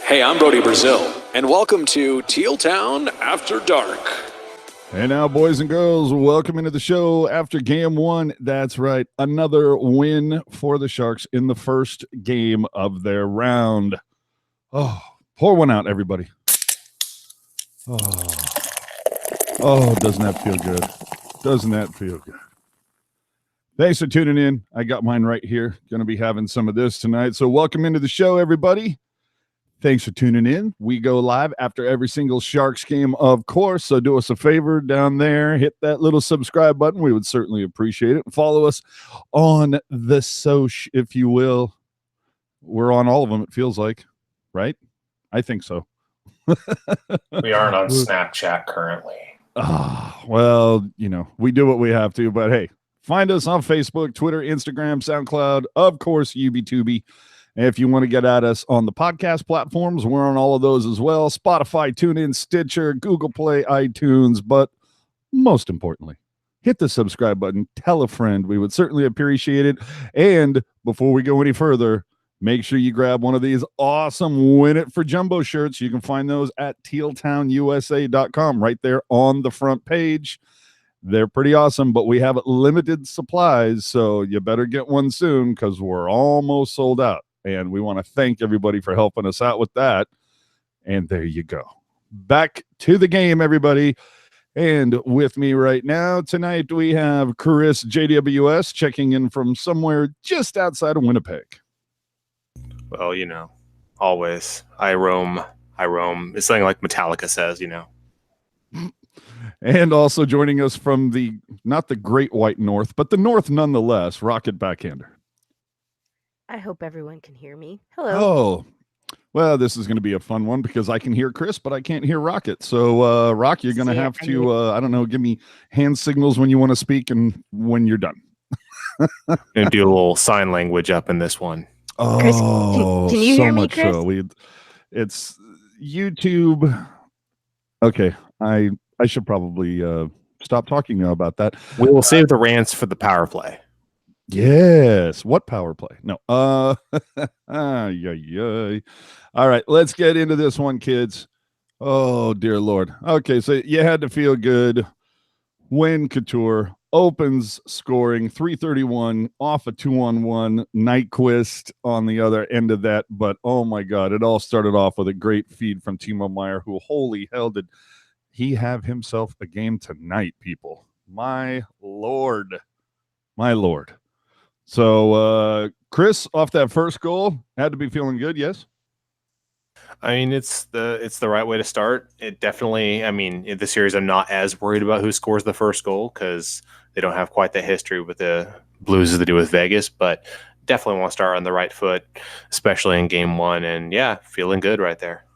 Hey, I'm Brody Brazil, and welcome to Teal Town After Dark. And now, boys and girls, welcome into the show after game one. That's right, another win for the Sharks in the first game of their round. Oh, pour one out, everybody. Oh, doesn't that feel good? Doesn't that feel good? Thanks for tuning in. I got mine right here. Going to be having some of this tonight. So welcome into the show, everybody. Thanks for tuning in. We go live after every single Sharks game, of course. So do us a favor down there. Hit that little subscribe button. We would certainly appreciate it. Follow us on the soch, if you will. We're on all of them, it feels like. Right? I think so. We aren't on Snapchat currently. Well, you know, we do what we have to. But, hey, find us on Facebook, Twitter, Instagram, SoundCloud, of course, UBTubi. If you want to get at us on the podcast platforms, we're on all of those as well. Spotify, TuneIn, Stitcher, Google Play, iTunes. But most importantly, hit the subscribe button. Tell a friend. We would certainly appreciate it. And before we go any further, make sure you grab one of these awesome Win It for Jumbo shirts. You can find those at tealtownusa.com right there on the front page. They're pretty awesome, but we have limited supplies, so you better get one soon because we're almost sold out. And we want to thank everybody for helping us out with that. And there you go. Back to the game, everybody. And with me right now tonight, we have Chris JWS checking in from somewhere just outside of Winnipeg. Well, you know, always. I roam. It's something like Metallica says, you know. And also joining us from not the Great White North, but the North nonetheless, Rocket Backhander. I hope everyone can hear me. Hello. Oh, well, this is going to be a fun one because I can hear Chris, but I can't hear Rocket. So, Rock, you're going to have to, I don't know, give me hand signals when you want to speak and when you're done. And do a little sign language up in this one. Oh, Chris, can you hear me, Chris? So it's YouTube. Okay, I should probably stop talking now about that. We will save the rants for the power play. Yes. What power play? No. Yeah. All right, let's get into this one, kids. Oh, dear Lord. Okay, so you had to feel good when Couture opens scoring 331 off a 2-on-1, Nyquist on the other end of that. But, oh, my God, it all started off with a great feed from Timo Meier, who, holy hell, did he have himself a game tonight, people. My Lord. My Lord. So, Chris, off that first goal, had to be feeling good, yes? I mean, it's the right way to start. It definitely, I mean, in the series, I'm not as worried about who scores the first goal because they don't have quite the history with the Blues as they do with Vegas, but definitely want to start on the right foot, especially in game one. And yeah, feeling good right there.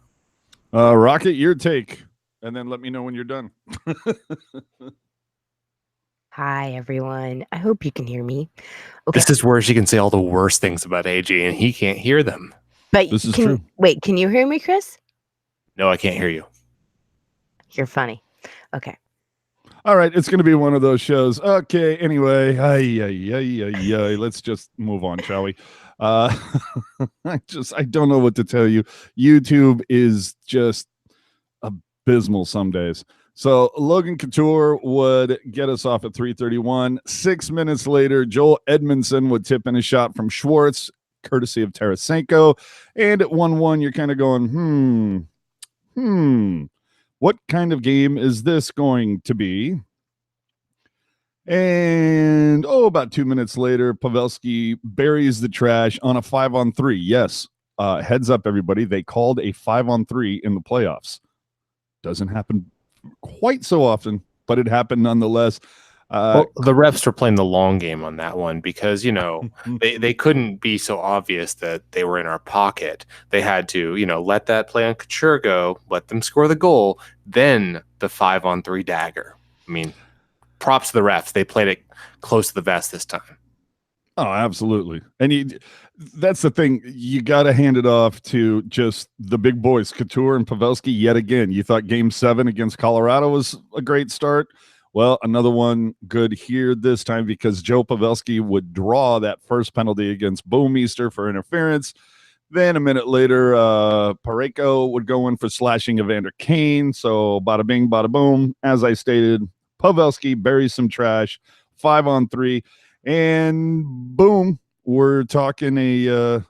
Rocket, your take, and then let me know when you're done. Hi, everyone. I hope you can hear me. Okay. This is where she can say all the worst things about AJ, and he can't hear them. But this is true. Wait, can you hear me, Chris? No, I can't hear you. You're funny. Okay. All right, it's going to be one of those shows. Okay, anyway, let's just move on, shall we? I don't know what to tell you. YouTube is just abysmal some days. So Logan Couture would get us off at 3:31. 6 minutes later, Joel Edmondson would tip in a shot from Schwartz, courtesy of Tarasenko. And at 1-1, you're kind of going, what kind of game is this going to be? And, about 2 minutes later, Pavelski buries the trash on a 5-on-3. Yes, heads up, everybody. They called a 5-on-3 in the playoffs. Doesn't happen quite so often, but it happened nonetheless. Well, the refs were playing the long game on that one because, you know, they couldn't be so obvious that they were in our pocket. They had to, you know, let that play on Couture go, let them score the goal, then the 5-on-3 dagger. I mean, props to the refs. They played it close to the vest this time. Oh, absolutely. And that's the thing. You got to hand it off to just the big boys, Couture and Pavelski, yet again. You thought Game 7 against Colorado was a great start. Well, another one good here this time because Joe Pavelski would draw that first penalty against Bouwmeester for interference. Then a minute later, Pareko would go in for slashing Evander Kane. So bada bing, bada boom. As I stated, Pavelski buries some trash, 5-on-3, and boom, we're talking a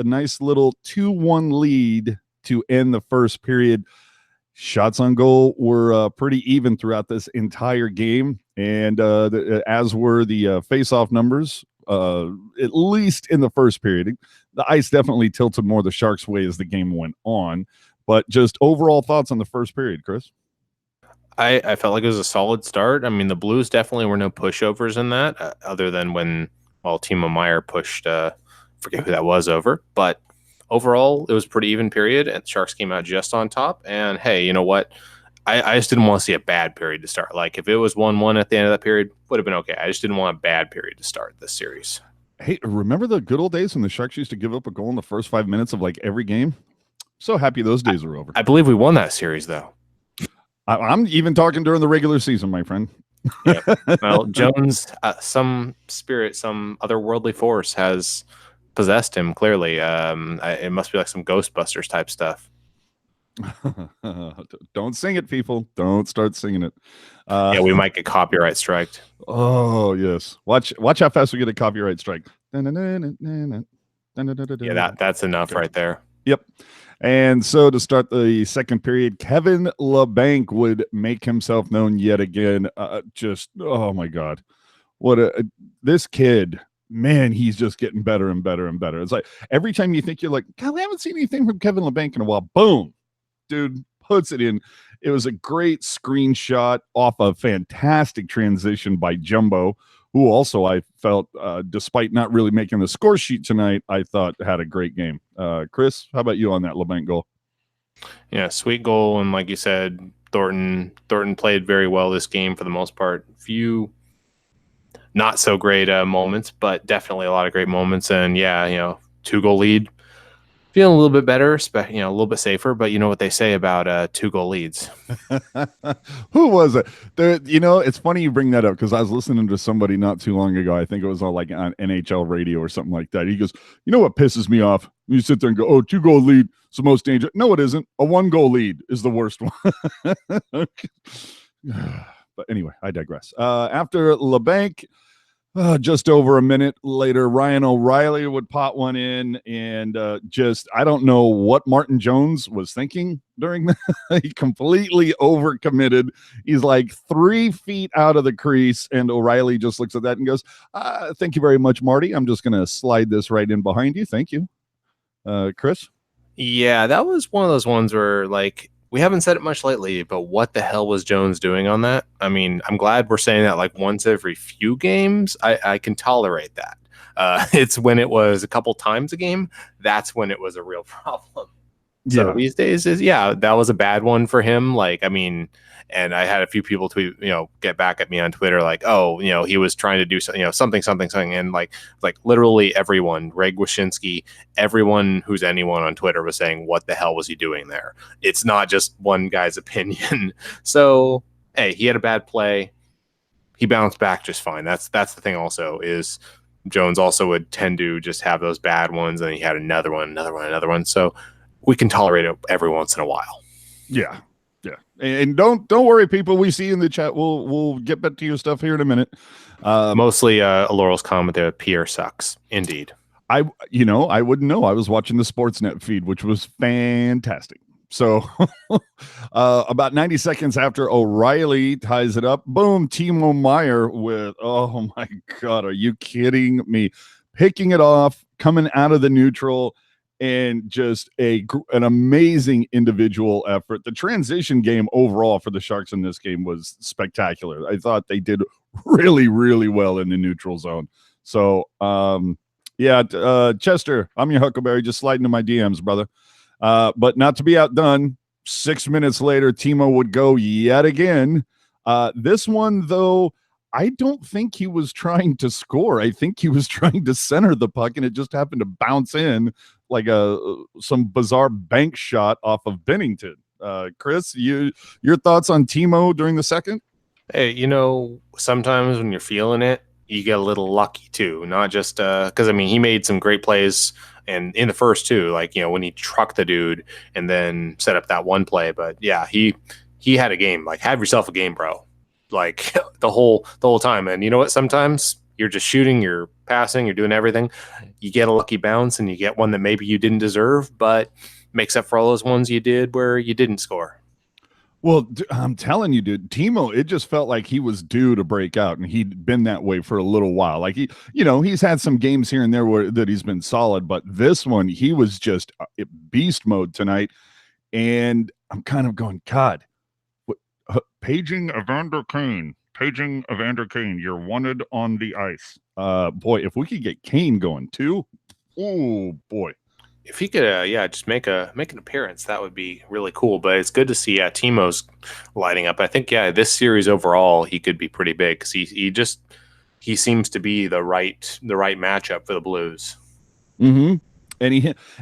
nice little 2-1 lead to end the first period. Shots on goal were pretty even throughout this entire game, and as were the face-off numbers, at least in the first period. The ice definitely tilted more the Sharks' way as the game went on, but just overall thoughts on the first period, Chris? I felt like it was a solid start. I mean, the Blues definitely were no pushovers in that, other than when, Timo Meier pushed, forget who that was, over. But overall, it was a pretty even period, and the Sharks came out just on top. And hey, you know what? I just didn't want to see a bad period to start. Like, if it was 1-1 at the end of that period, would have been okay. I just didn't want a bad period to start this series. Hey, remember the good old days when the Sharks used to give up a goal in the first 5 minutes of like every game? So happy those days are over. I believe we won that series, though. I'm even talking during the regular season, my friend. Yeah. Well, Jones, some spirit, some otherworldly force has possessed him, clearly. It must be like some Ghostbusters type stuff. Don't sing it, people. Don't start singing it. Yeah, we might get copyright striked. Oh, yes. Watch how fast we get a copyright strike. Yeah, that's enough right there. Yep. And so to start the second period, Kevin LeBanc would make himself known yet again. Oh my God. This kid, man, he's just getting better and better and better. It's like every time you think you're like, God, we haven't seen anything from Kevin LeBanc in a while. Boom. Dude puts it in. It was a great screenshot off a fantastic transition by Jumbo, who also I felt, despite not really making the score sheet tonight, I thought had a great game. Chris, how about you on that LeBanc goal? Yeah, sweet goal. And like you said, Thornton played very well this game for the most part. Few not so great moments, but definitely a lot of great moments. And yeah, 2-goal lead. Feeling a little bit better, a little bit safer, but you know what they say about 2-goal leads. Who was it? It's funny you bring that up because I was listening to somebody not too long ago. I think it was on NHL radio or something like that. He goes, you know what pisses me off? You sit there and go, 2-goal lead is the most dangerous. No, it isn't. A 1-goal lead is the worst one. But anyway, I digress. After LeBanc, just over a minute later, Ryan O'Reilly would pot one in, and I don't know what Martin Jones was thinking during that. He completely overcommitted. He's like 3 feet out of the crease, and O'Reilly just looks at that and goes, thank you very much, Marty. I'm just going to slide this right in behind you. Thank you. Chris? Yeah, that was one of those ones where, like, we haven't said it much lately, but what the hell was Jones doing on that? I mean, I'm glad we're saying that like once every few games. I can tolerate that. It's when it was a couple times a game, that's when it was a real problem. So these days that was a bad one for him. Like, I mean, and I had a few people tweet, get back at me on Twitter, like, oh, he was trying to do something. And like literally everyone, Greg Wyshynski, everyone who's anyone on Twitter was saying, what the hell was he doing there? It's not just one guy's opinion. So, hey, he had a bad play. He bounced back just fine. That's the thing also is Jones also would tend to just have those bad ones. And he had another one. So we can tolerate it every once in a while. Yeah. And don't worry, people. We see you in the chat. We'll get back to your stuff here in a minute. Mostly Laurel's comment there. Pierre sucks. Indeed. I wouldn't know. I was watching the Sportsnet feed, which was fantastic. So about 90 seconds after O'Reilly ties it up, boom, Timo Meier with, oh my God, are you kidding me? Picking it off, coming out of the neutral, and just an amazing individual effort. The transition game overall for the Sharks in this game was spectacular. I thought they did really, really well in the neutral zone. So, Chester, I'm your Huckleberry. Just slide into my DMs, brother. But not to be outdone, 6 minutes later, Timo would go yet again. This one, though, I don't think he was trying to score. I think he was trying to center the puck, and it just happened to bounce in like some bizarre bank shot off of Bennington. Chris, your thoughts on Timo during the second? Hey, sometimes when you're feeling it, you get a little lucky too. Not just because he made some great plays and in the first two, like, when he trucked the dude and then set up that one play. But yeah, he had a game. Like, have yourself a game, bro. Like the whole time. And you know what? Sometimes you're just shooting, you're passing, you're doing everything. You get a lucky bounce and you get one that maybe you didn't deserve, but makes up for all those ones you did where you didn't score. Well, I'm telling you, dude, Timo, it just felt like he was due to break out, and he'd been that way for a little while. Like he's had some games here and there that he's been solid, but this one, he was just beast mode tonight. And I'm kind of going, God, paging Evander Kane, you're wanted on the ice. Boy, if we could get Kane going too, oh boy. If he could, just make an appearance, that would be really cool. But it's good to see, Timo's lighting up. I think, this series overall, he could be pretty big because he seems to be the right matchup for the Blues. Mm-hmm.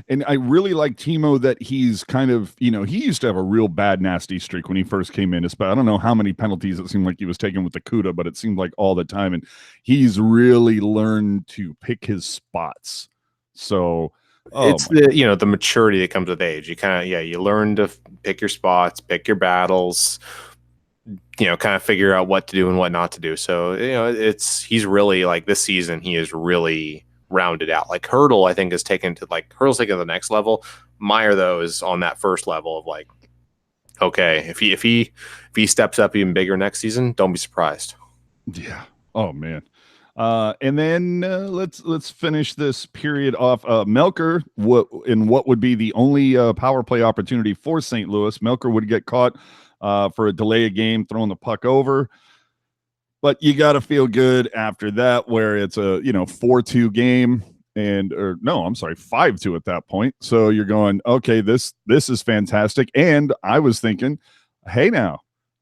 And I really like Timo that he's kind of, he used to have a real bad, nasty streak when he first came in. I don't know how many penalties it seemed like he was taking with the CUDA, but it seemed like all the time. And he's really learned to pick his spots. So. It's the maturity that comes with age. You kind of, you learn to pick your spots, pick your battles, kind of figure out what to do and what not to do. So, he's really, like, this season, he is really rounded out. Like, Hurdle, I think, Hurdle's taken to the next level. Meier, though, is on that first level of, like, okay, if he steps up even bigger next season, don't be surprised. Yeah. Oh, man. And then let's finish this period off. Melker, what would be the only power play opportunity for St. Louis. Melker would get caught for a delay of game, throwing the puck over. But you got to feel good after that, where it's a 4-2 game, 5-2 at that point. So you're going, okay, this is fantastic. And I was thinking, hey, now,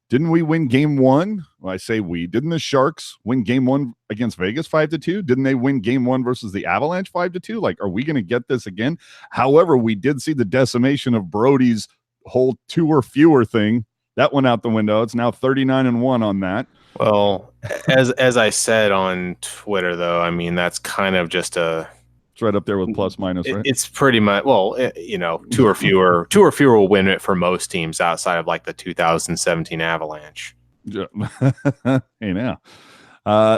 didn't we win game one? Well, I say we. Didn't the Sharks win game one against Vegas 5-2? Didn't they win game one versus the Avalanche 5-2? Like, are we going to get this again? However, we did see the decimation of Brody's whole 2 or fewer thing. That went out the window. It's now 39-1 on that. Well, as I said on Twitter, though, I mean, that's kind of just it's right up there with plus minus, right? It's pretty much, 2 or fewer will win it for most teams outside of, like, the 2017 Avalanche. Yeah. Hey, now.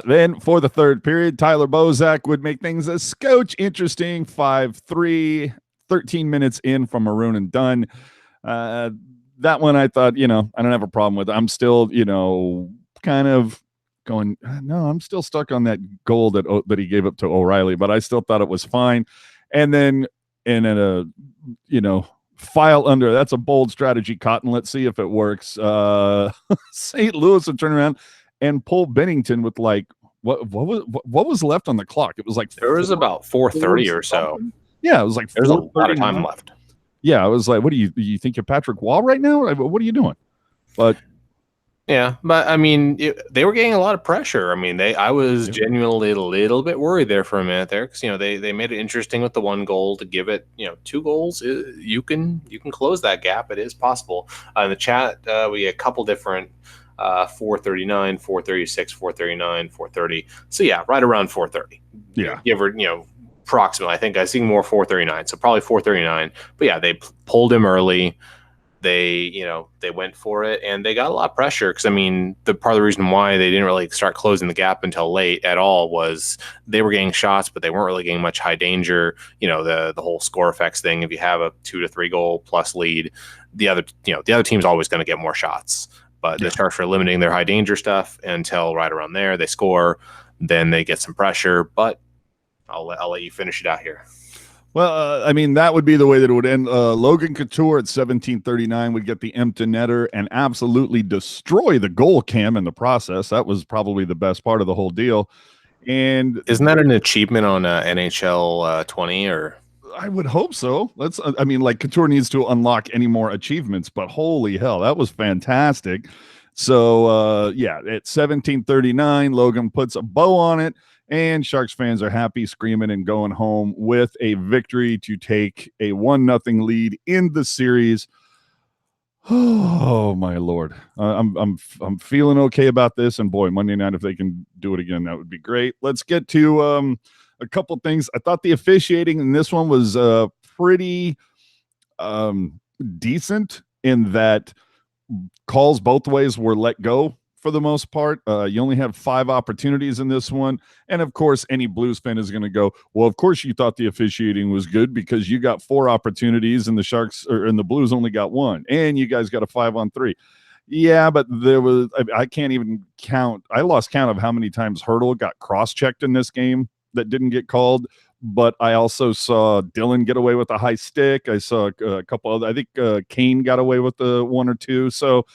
Then for the third period, Tyler Bozak would make things a scotch interesting. 5-3, 13 minutes in from Maroon and Dunn. That one I thought, I don't have a problem with. I'm still, kind of going, no, I'm still stuck on that goal that he gave up to O'Reilly, but I still thought it was fine. And then in a, file under, that's a bold strategy, Cotton. Let's see if it works. St. Louis would turn around and pull Bennington with, like, what was left on the clock? It was like there was about 4:30 or so. Yeah, it was like there's a lot of time left. Yeah, I was like, what do you think you're Patrick Wall right now? What are you doing? But yeah, but I mean, they were getting a lot of pressure. I mean, I was genuinely a little bit worried there for a minute there because they made it interesting with the 1 goal to give it 2 goals. You can close that gap. It is possible. In the chat, we had a couple different 439, 436, 439, 430. So yeah, right around 430. Yeah, give her approximately. I think I see more 439, so probably 439. But yeah, they pulled him early. They went for it, and they got a lot of pressure because, I mean, the part of the reason why they didn't really start closing the gap until late at all was they were getting shots, but they weren't really getting much high danger. The whole score effects thing. If you have a 2 to 3 goal plus lead, the other team's always going to get more shots. But the Sharks are limiting their high danger stuff until right around there. They score, then they get some pressure. But I'll let you finish it out here. Well, I mean, that would be the way that it would end. Logan Couture at 17:39 would get the empty netter and absolutely destroy the goal cam in the process. That was probably the best part of the whole deal. And isn't that an achievement on NHL 20 or? I would hope so. Couture needs to unlock any more achievements, but holy hell, that was fantastic. So, at 17:39, Logan puts a bow on it. And Sharks fans are happy, screaming and going home with a victory to take a 1-0 lead in the series. Oh my Lord, I'm feeling okay about this. And boy, Monday night, if they can do it again, that would be great. Let's get to a couple things. I thought the officiating in this one was pretty decent in that calls both ways were let go for the most part. You only have 5 opportunities in this one. And of course, any Blues fan is going to go, well, of course you thought the officiating was good because you got 4 opportunities and the Sharks and the Blues only got 1. And you guys got a 5-on-3. Yeah, but I can't even count. I lost count of how many times Hurdle got cross-checked in this game that didn't get called. But I also saw Dylan get away with a high stick. I saw a couple other, I think Kane got away with the 1 or 2. So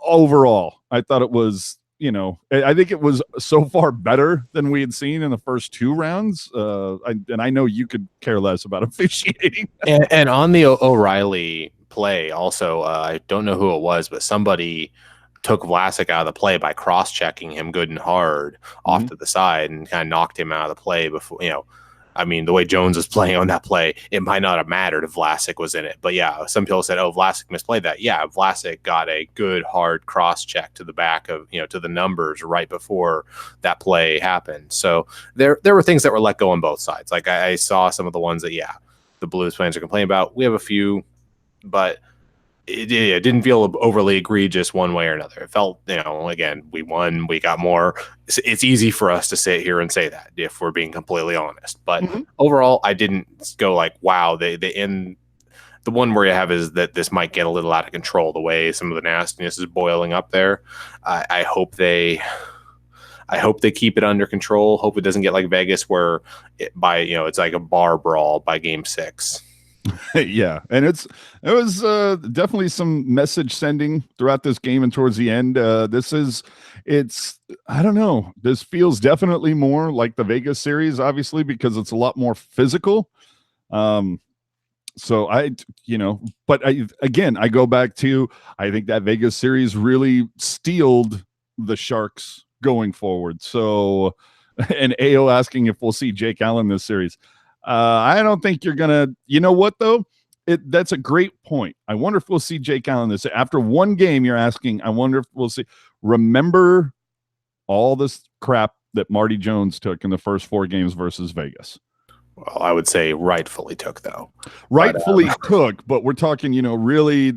overall, I thought it was, I think it was so far better than we had seen in the first 2 rounds. And I know you could care less about officiating. And on the O'Reilly play also, I don't know who it was, but somebody took Vlasic out of the play by cross-checking him good and hard off to the side and kind of knocked him out of the play before, I mean, the way Jones was playing on that play, it might not have mattered if Vlasic was in it. But yeah, some people said, oh, Vlasic misplayed that. Yeah, Vlasic got a good, hard cross-check to the back of, to the numbers right before that play happened. So there were things that were let go on both sides. Like I saw some of the ones that, the Blues fans are complaining about. We have a few, but it didn't feel overly egregious one way or another. It felt, again, we won, we got more. It's easy for us to sit here and say that if we're being completely honest. But overall, I didn't go like, wow, they end. The one where you have is that this might get a little out of control, the way some of the nastiness is boiling up there. I hope they keep it under control. Hope it doesn't get like Vegas where it's like a bar brawl by game 6. Yeah, and it was definitely some message sending throughout this game and towards the end. I don't know. This feels definitely more like the Vegas series, obviously, because it's a lot more physical. So I go back to, I think that Vegas series really steeled the Sharks going forward. So, and AO asking if we'll see Jake Allen this series. I don't think you're gonna. You know what though? That's a great point. I wonder if we'll see Jake Allen this after one game. You're asking. I wonder if we'll see. Remember all this crap that Marty Jones took in the first 4 games versus Vegas. Well, I would say rightfully took though. Rightfully took, but we're talking, really,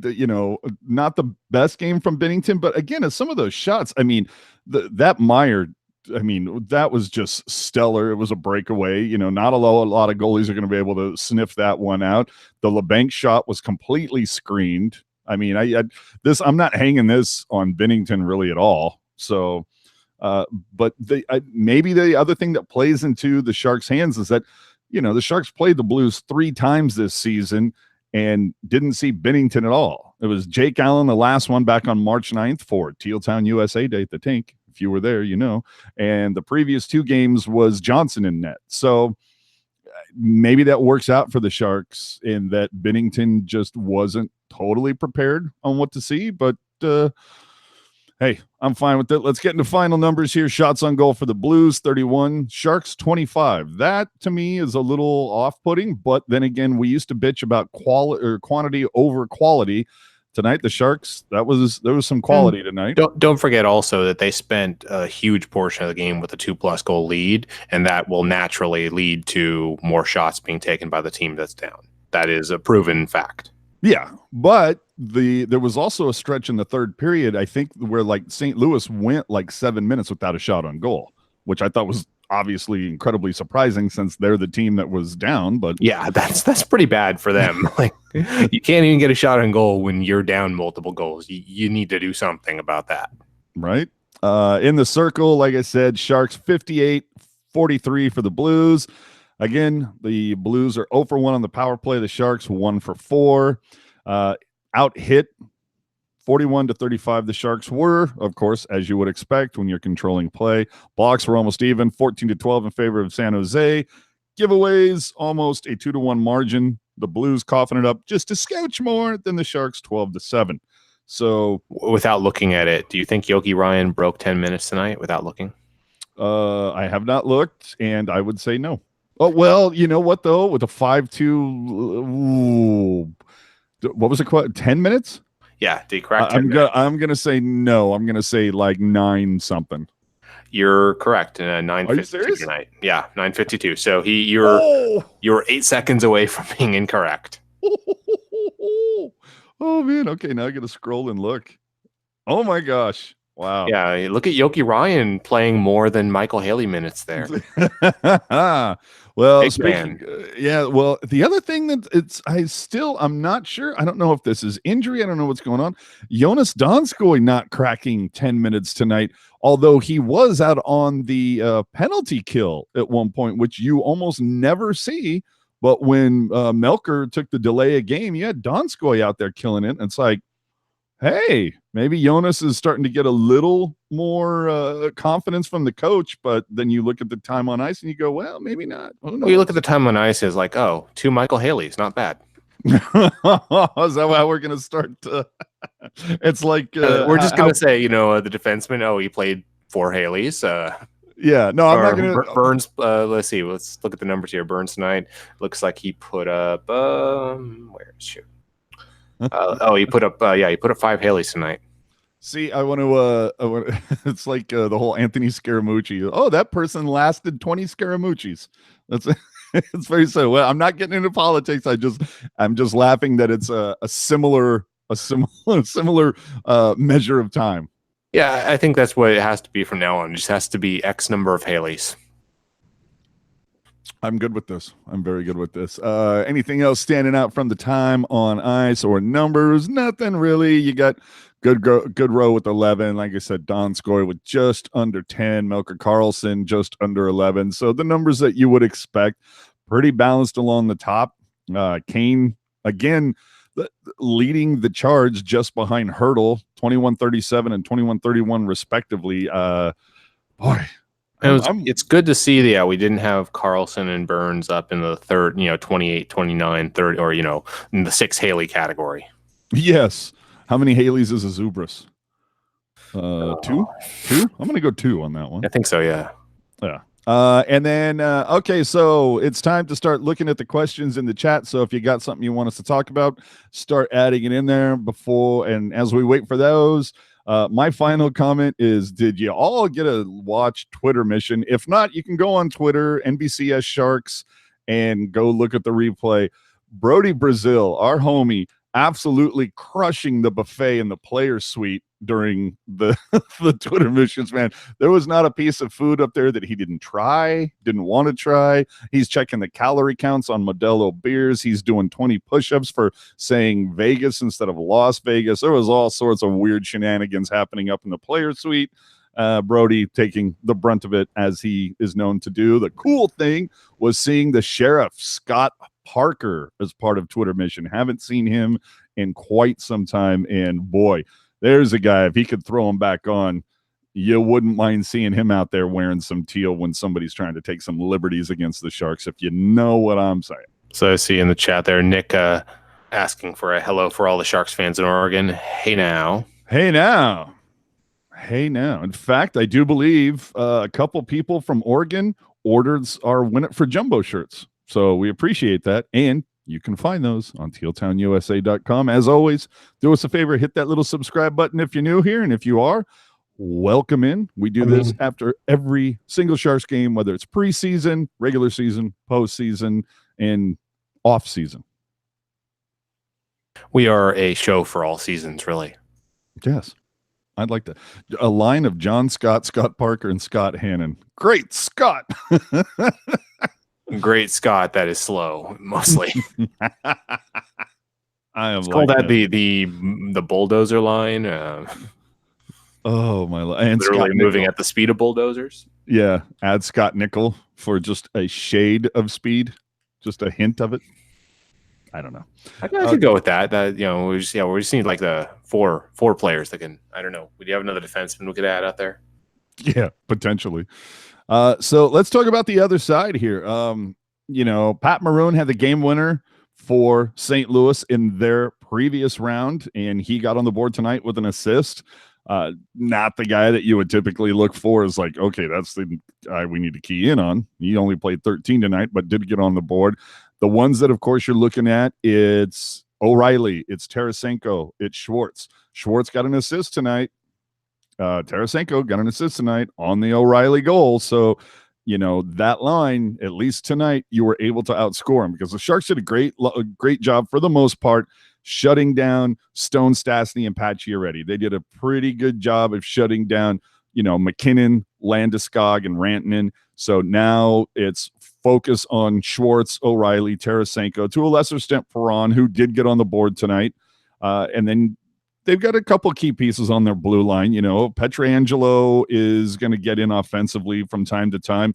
not the best game from Binnington. But again, some of those shots. I mean, that Meier. I mean, that was just stellar. It was a breakaway. Not a lot of goalies are going to be able to sniff that one out. The LeBanc shot was completely screened. I mean, I'm not hanging this on Binnington really at all. So, but maybe the other thing that plays into the Sharks' hands is that, the Sharks played the Blues 3 times this season and didn't see Binnington at all. It was Jake Allen, the last one back on March 9th for Teal Town USA Day at the Tink. If you were there, and the previous 2 games was Johnson in net. So maybe that works out for the Sharks in that Binnington just wasn't totally prepared on what to see. But hey, I'm fine with it. Let's get into final numbers here. Shots on goal for the Blues, 31. Sharks, 25. That, to me, is a little off-putting. But then again, we used to bitch about quantity over quality. Tonight, the Sharks, there was some quality tonight. Don't forget also that they spent a huge portion of the game with a 2+ goal lead, and that will naturally lead to more shots being taken by the team that's down. That is a proven fact. Yeah, but there was also a stretch in the third period, I think, where like St. Louis went like 7 minutes without a shot on goal, which I thought was obviously incredibly surprising since they're the team that was down. But yeah, that's pretty bad for them. Like, you can't even get a shot on goal when you're down multiple goals. You need to do something about that, right? In the circle, like I said, Sharks 58-43 for the Blues. Again, the Blues are 0 for 1 on the power play. The Sharks 1 for 4. Out hit 41-35. The Sharks were, of course, as you would expect when you're controlling play. Blocks were almost even, 14-12 in favor of San Jose. Giveaways, almost a 2-1 margin. The Blues coughing it up just a scotch more than the Sharks, 12-7. So, without looking at it, do you think Yogi Ryan broke 10 minutes tonight without looking? I have not looked, and I would say no. Oh, well, you know what, though? With a 5-2, what was it? 10 minutes? Yeah, did he crack 10 minutes? I'm going to say no. I'm going to say like 9 something. You're correct. Are you 9:52 serious? tonight. Yeah, 9:52. So you're 8 seconds away from being incorrect. Oh man. Okay, now I got to scroll and look. Oh my gosh. Wow. Yeah, look at Yoki Ryan playing more than Michael Haley minutes there. Well, Big speaking, yeah. Well, the other thing that I'm not sure. I don't know if this is injury. I don't know what's going on. Jonas Donskoy not cracking 10 minutes tonight, although he was out on the penalty kill at one point, which you almost never see. But when Melker took the delay of game, you had Donskoy out there killing it. And it's like, hey, maybe Jonas is starting to get a little more confidence from the coach, but then you look at the time on ice and you go, well, maybe not. Well, you look at the time on ice as like, oh, 2 Michael Haley's not bad. Is that how we're going to start? It's like we're just going to say, the defenseman, oh, he played 4 Haleys. Yeah, no, I'm not going to. Burns, let's see. Let's look at the numbers here. Burns tonight looks like he put up, where's you? He put up 5 Haleys tonight. See, I want to. It's like the whole Anthony Scaramucci. Oh, that person lasted 20 Scaramucci's. That's it's very so. Well, I'm not getting into politics. I'm just laughing that it's a similar measure of time. Yeah, I think that's what it has to be from now on. It just has to be X number of Haleys. I'm good with this. I'm very good with this. Anything else standing out from the time on ice or numbers? Nothing really. You got good row with 11. Like I said, Donskoy with just under 10. Melker Karlsson just under 11. So the numbers that you would expect, pretty balanced along the top. Kane, again, leading the charge just behind Hurdle, 21-37 and 21-31 respectively. Boy. It's good to see that we didn't have Karlsson and Burns up in the third, 28, 29, 30, or, in the 6 Haley category. Yes. How many Haleys is a Zubris? 2? 2? I'm going to go 2 on that one. I think so, yeah. Yeah. And then, okay, so it's time to start looking at the questions in the chat. So if you got something you want us to talk about, start adding it in there before, and as we wait for those, my final comment is, did you all get a watch Twitter mission? If not, you can go on Twitter, NBCS Sharks, and go look at the replay. Brody Brazil, our homie, absolutely crushing the buffet in the player suite during the Twitter missions, man. There was not a piece of food up there that he didn't want to try. He's checking the calorie counts on Modelo beers. He's doing 20 push-ups for saying Vegas instead of Las Vegas. There was all sorts of weird shenanigans happening up in the player suite. Brody taking the brunt of it, as he is known to do. The cool thing was seeing the sheriff, Scott Parker, as part of Twitter mission. Haven't seen him in quite some time, and boy, there's a guy, if he could throw him back on, you wouldn't mind seeing him out there wearing some teal when somebody's trying to take some liberties against the Sharks, if you know what I'm saying. So I see in the chat there, Nick asking for a hello for all the Sharks fans in Oregon. Hey now. In fact, I do believe a couple people from Oregon ordered our Win It for Jumbo shirts. So we appreciate that. And you can find those on tealtownusa.com. As always, do us a favor, hit that little subscribe button if you're new here. And if you are, welcome in. We do this after every single Sharks game, whether it's preseason, regular season, postseason, and off season. We are a show for all seasons, really. Yes. I'd like to. A line of John Scott, Scott Parker, and Scott Hannon. Great Scott. Great Scott, that is slow, mostly. I am call that the bulldozer line. Oh my! And literally moving at the speed of bulldozers. Yeah, add Scott Nickel for just a shade of speed, just a hint of it. I don't know. I could go with that. We just need like the four players that can. I don't know. Would you have another defenseman we could add out there? Yeah, potentially. So let's talk about the other side here. Pat Maroon had the game winner for St. Louis in their previous round, and he got on the board tonight with an assist. Not the guy that you would typically look for is like, okay, that's the guy we need to key in on. He only played 13 tonight, but did get on the board. The ones that, of course, you're looking at, it's O'Reilly, it's Tarasenko, it's Schwartz. Schwartz got an assist tonight. Tarasenko got an assist tonight on the O'Reilly goal. So, that line, at least tonight, you were able to outscore him because the Sharks did a great job for the most part shutting down Stone, Stastny, and Pacioretty. They did a pretty good job of shutting down, McKinnon, Landeskog, and Rantanen. So now it's focus on Schwartz, O'Reilly, Tarasenko, to a lesser extent Perron, who did get on the board tonight. And then they've got a couple key pieces on their blue line. Pietrangelo is going to get in offensively from time to time.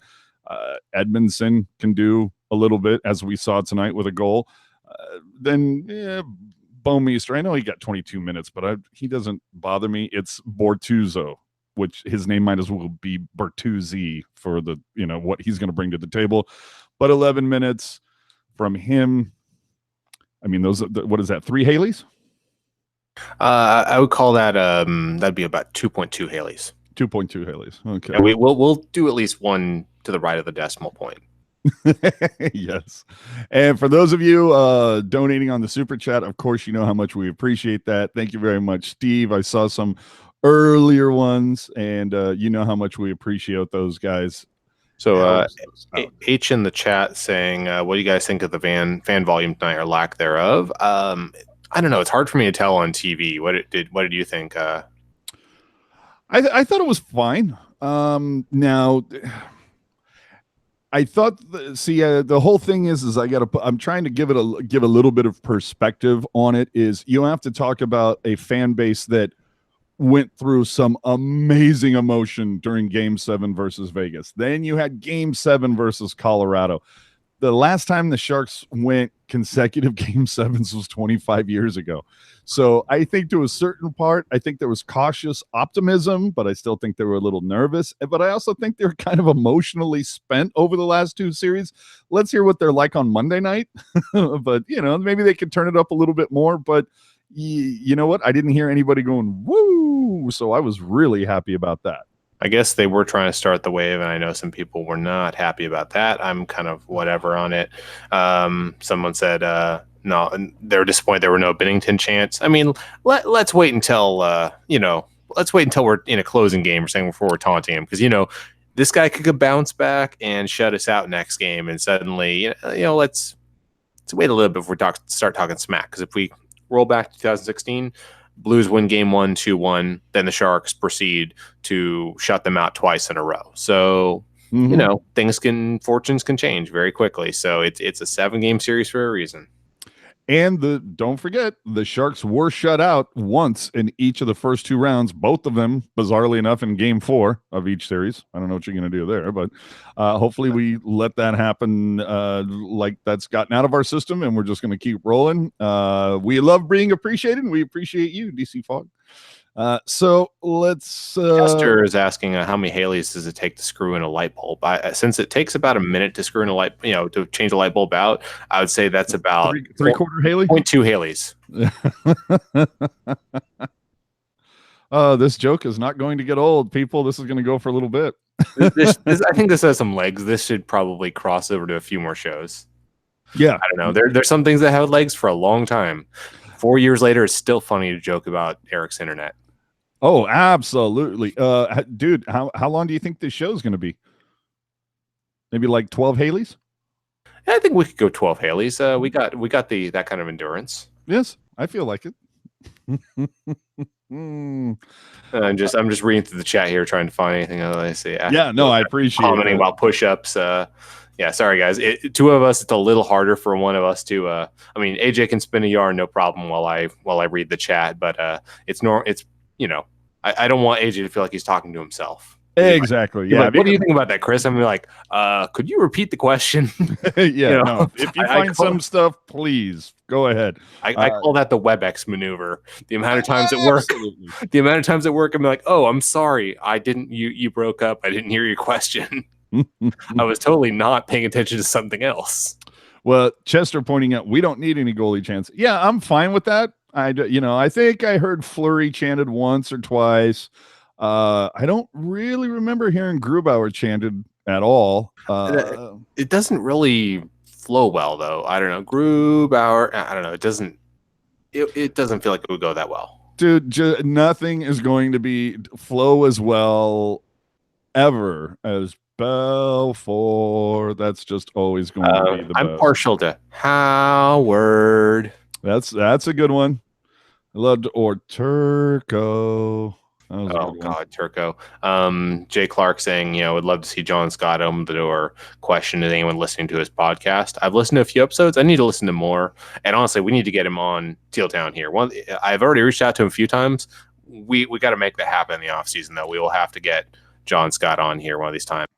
Edmondson can do a little bit, as we saw tonight with a goal. Bouwmeester, I know he got 22 minutes, but he doesn't bother me. It's Bortuzzo, which his name might as well be Bertuzzi for the, what he's going to bring to the table. But 11 minutes from him. I mean, what is that? 3 Haleys? I would call that that'd be about 2.2 Haleys. 2.2 Haleys. Okay. And we'll do at least one to the right of the decimal point. Yes. And for those of you donating on the super chat, of course, you know how much we appreciate that. Thank you very much, Steve. I saw some earlier ones, and you know how much we appreciate those guys. So H in the chat saying, what do you guys think of the fan volume tonight or lack thereof? I don't know. It's hard for me to tell on TV. What did you think? I thought it was fine. Now, I thought. The whole thing is I'm trying to give a little bit of perspective on it. Is you have to talk about a fan base that went through some amazing emotion during Game 7 versus Vegas. Then you had Game 7 versus Colorado. The last time the Sharks went consecutive Game 7s was 25 years ago. So I think to a certain part, I think there was cautious optimism, but I still think they were a little nervous. But I also think they're kind of emotionally spent over the last 2 series. Let's hear what they're like on Monday night. But, maybe they could turn it up a little bit more. But you know what? I didn't hear anybody going, woo! So I was really happy about that. I guess they were trying to start the wave, and I know some people were not happy about that. I'm kind of whatever on it. Someone said, no, they're disappointed there were no Binnington chants. I mean, let's wait until, let's wait until we're in a closing game or something before we're taunting him. Because, this guy could bounce back and shut us out next game. And suddenly, let's wait a little bit before we start talking smack. Because if we roll back to 2016, Blues win Game 1, 2-1. Then the Sharks proceed to shut them out twice in a row. So, fortunes can change very quickly. So it's a 7-game series for a reason. And don't forget, the Sharks were shut out once in each of the first 2 rounds, both of them, bizarrely enough, in Game 4 of each series. I don't know what you're going to do there, but hopefully we let that happen like that's gotten out of our system, and we're just going to keep rolling. We love being appreciated, and we appreciate you, DC Fog. So let's. Chester is asking how many Haleys does it take to screw in a light bulb? Since it takes about a minute to screw in a light, to change a light bulb out, I would say that's about 3/4 Haley. 0.2 Haleys. This joke is not going to get old, people. This is going to go for a little bit. I think this has some legs. This should probably cross over to a few more shows. Yeah, I don't know. There's some things that have legs for a long time. 4 years later, it's still funny to joke about Eric's internet. Oh, absolutely. Dude, how long do you think this show is going to be? Maybe like 12 Haleys? I think we could go 12 Haleys. We got that kind of endurance. Yes, I feel like it. I'm just reading through the chat here, trying to find anything. I see. Yeah, no, I appreciate commenting about push-ups. Yeah, sorry guys. 2 of us, it's a little harder for one of us to. I mean, AJ can spin a yarn, no problem, while I read the chat. But I don't want AJ to feel like he's talking to himself. Exactly. Yeah. Like, what do you think about that, Chris? I'm like, could you repeat the question? Yeah. No. If you find some stuff, please go ahead. I call that the WebEx maneuver. The amount of times at work, I'm like, oh, I'm sorry, I didn't. You broke up. I didn't hear your question. I was totally not paying attention to something else. Well, Chester pointing out we don't need any goalie chants. Yeah, I'm fine with that. I think I heard Fleury chanted once or twice. I don't really remember hearing Grubauer chanted at all. It doesn't really flow well, though. I don't know. Grubauer, I don't know. It doesn't feel like it would go that well. Dude, nothing is going to be flow as well ever as Belfort. That's just always going to be the I'm best. partial to Howard. That's a good one. I loved or Turco. That was a Oh good one. God, Turco. Jay Clark saying, would love to see John Scott open the door. Question: is anyone listening to his podcast? I've listened to a few episodes. I need to listen to more. And honestly, we need to get him on Teal Town here. I've already reached out to him a few times. We got to make that happen in the off season, though. We will have to get John Scott on here one of these times.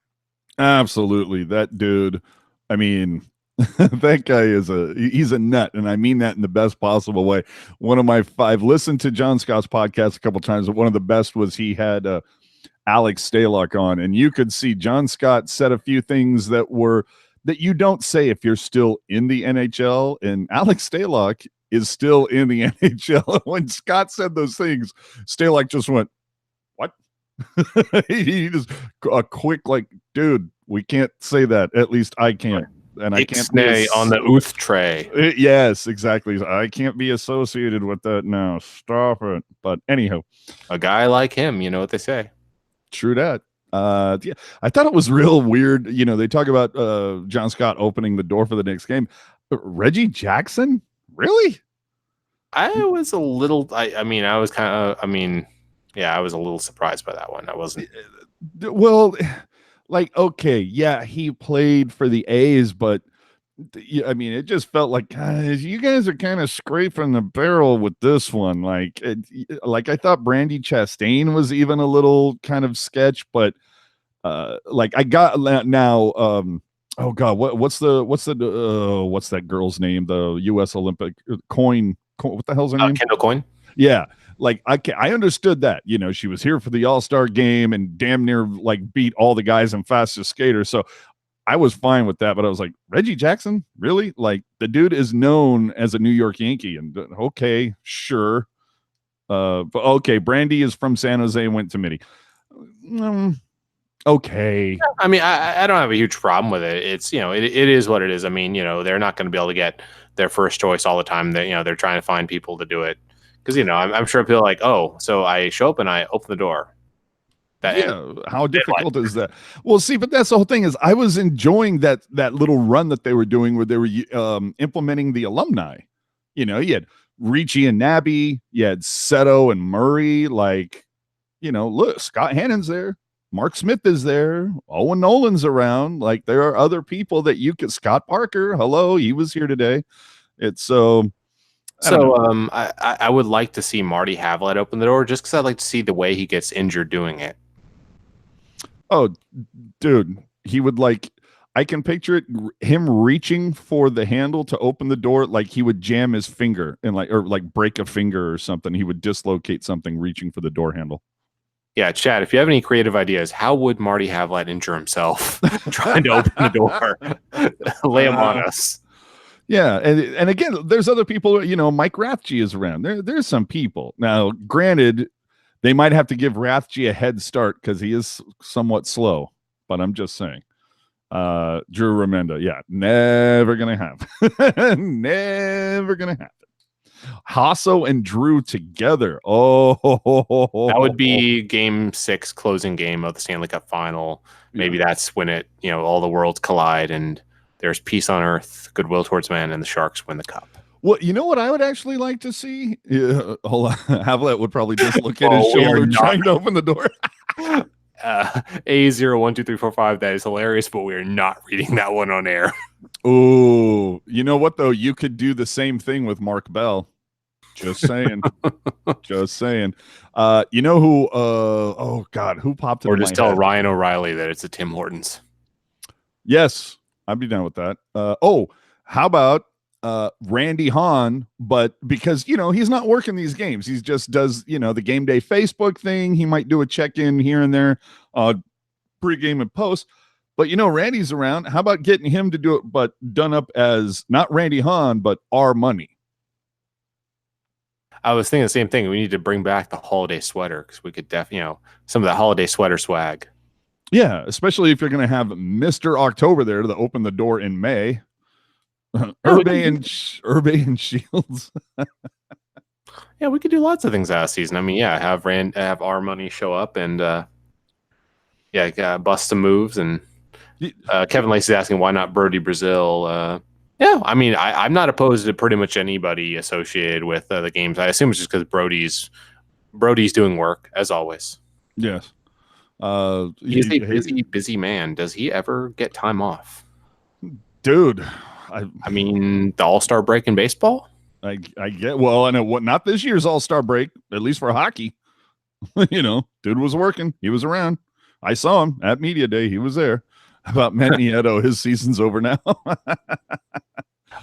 Absolutely, that dude. I mean, that guy he's a nut, and I mean that in the best possible way. I've listened to John Scott's podcast a couple times, but one of the best was he had Alex Stalock on, and you could see John Scott said a few things that you don't say if you're still in the NHL, and Alex Stalock is still in the NHL. When Scott said those things, Stalock just went, "What?" He just a quick dude, we can't say that. At least I can't. And I can't be on the Uth tray. Yes, exactly. I can't be associated with that now. Stop it. But anyhow, a guy like him, you know what they say. True that. Yeah, I thought it was real weird. They talk about John Scott opening the door for the next game. Reggie Jackson, really? I was a little. I was a little surprised by that one. I wasn't. Well. Okay, yeah, he played for the A's, but it just felt like you guys are kind of scraping the barrel with this one. I thought Brandy Chastain was even a little kind of sketch, but I got now. Oh God, what's that girl's name? The U.S. Olympic Coin. What the hell's her name? Kendall Coyne. Yeah. I understood that, she was here for the All-Star game and damn near beat all the guys in fastest skater. So I was fine with that, but I was like, Reggie Jackson, really? The dude is known as a New York Yankee, and okay, sure. But okay, Brandy is from San Jose, went to Mitty. Okay. I mean, I don't have a huge problem with it. It's, it is what it is. I mean, they're not going to be able to get their first choice all the time. They're trying to find people to do it. Because, I'm sure people are like, oh, so I show up and I open the door. How difficult is that? Well, see, but that's the whole thing is I was enjoying that little run that they were doing where they were implementing the alumni. You had Ricci and Nabby, you had Seto and Murray. Look, Scott Hannon's there. Mark Smith is there. Owen Nolan's around. There are other people that you could. Scott Parker, hello, he was here today. It's so... I would like to see Marty Havlat open the door just because I'd like to see the way he gets injured doing it. Oh, dude, he would I can picture it, him reaching for the handle to open the door, he would jam his finger and or break a finger or something. He would dislocate something reaching for the door handle. Yeah, Chad, if you have any creative ideas, how would Marty Havlat injure himself trying to open the door? Lay him on us. Yeah, and again, there's other people. Mike Rathje is around. There's some people. Now, granted, they might have to give Rathje a head start because he is somewhat slow. But I'm just saying, Drew Remenda, yeah, never gonna happen. Never gonna happen. Hasso and Drew together. Oh, that would be Game 6, closing game of the Stanley Cup Final. Maybe that's when it, all the worlds collide and there's peace on earth, goodwill towards man, and the Sharks win the cup. Well, you know what I would actually like to see? Hold on. Havlat would probably dislocate his shoulder trying to open the door. A012345, that is hilarious, but we are not reading that one on air. Oh, you know what, though? You could do the same thing with Mark Bell. Just saying. Just saying. You know who? Oh, God, who popped in Or just my tell head? Ryan O'Reilly that it's a Tim Hortons. Yes. I'd be down with that. How about Randy Hahn? But because, he's not working these games. He just does, the game day Facebook thing. He might do a check-in here and there, pre-game and post. But, Randy's around. How about getting him to do it, but done up as not Randy Hahn, but our money? I was thinking the same thing. We need to bring back the holiday sweater because we could definitely, some of the holiday sweater swag. Yeah, especially if you're going to have Mr. October there to open the door in May. Urbe and Shields. Yeah, we could do lots of things last season. I mean, yeah, have our money show up and bust some moves. And Kevin Lacey's asking why not Brody Brazil. Yeah, I mean, I'm not opposed to pretty much anybody associated with the games. I assume it's just because Brody's doing work as always. Yes. He's a busy man. Does he ever get time off? Dude, I mean, the All-Star break in baseball? I get, well, I know what, not this year's All-Star break, at least for hockey. Dude was working. He was around. I saw him at Media Day. He was there. About Matt Nieto, his season's over now.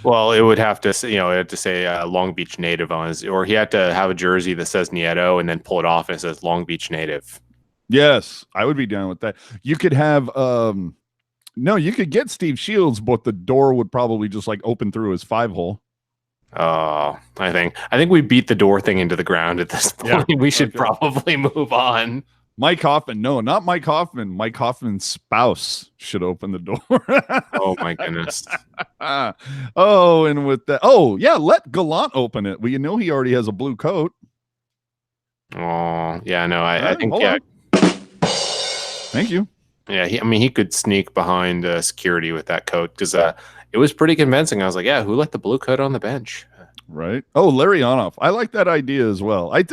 Well, it would have to say Long Beach native on his, or he had to have a jersey that says Nieto and then pull it off and it says Long Beach native. Yes, I would be down with that. You could have, you could get Steve Shields, but the door would probably just like open through his 5-hole. Oh, I think we beat the door thing into the ground at this point. Yeah, we should probably move on. Mike Hoffman. No, not Mike Hoffman. Mike Hoffman's spouse should open the door. Oh, my goodness. And with that. Oh, yeah, let Gallant open it. Well, he already has a blue coat. Oh, yeah, no, I think, yeah. Thank you. Yeah, he could sneak behind security with that coat because it was pretty convincing. I was like, yeah, who let the blue coat on the bench? Right. Oh, Larionov. I like that idea as well. I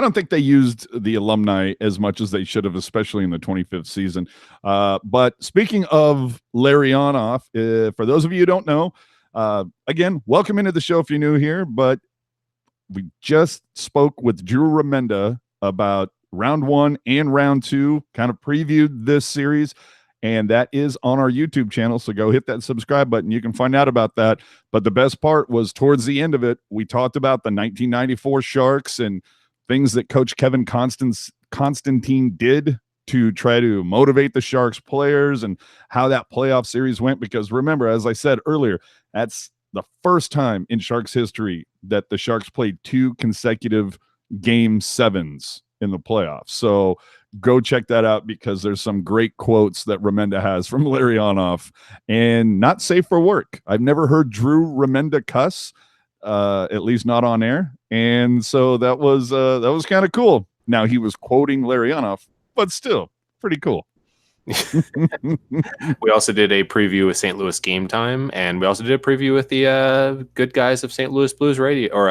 don't think they used the alumni as much as they should have, especially in the 25th season. But speaking of Larionov, for those of you who don't know, again, welcome into the show if you're new here. But we just spoke with Drew Remenda about round 1 and round 2, kind of previewed this series. And that is on our YouTube channel. So go hit that subscribe button. You can find out about that. But the best part was towards the end of it, we talked about the 1994 Sharks and things that Coach Kevin Constantine did to try to motivate the Sharks players and how that playoff series went. Because remember, as I said earlier, that's the first time in Sharks history that the Sharks played 2 consecutive game 7s in the playoffs. So go check that out because there's some great quotes that Remenda has from Larionov and not safe for work. I've never heard Drew Remenda cuss, at least not on air. And so that was kind of cool. Now he was quoting Larionov, but still pretty cool. We also did a preview with St. Louis Game Time, and we also did a preview with the good guys of St. Louis Blues Radio, or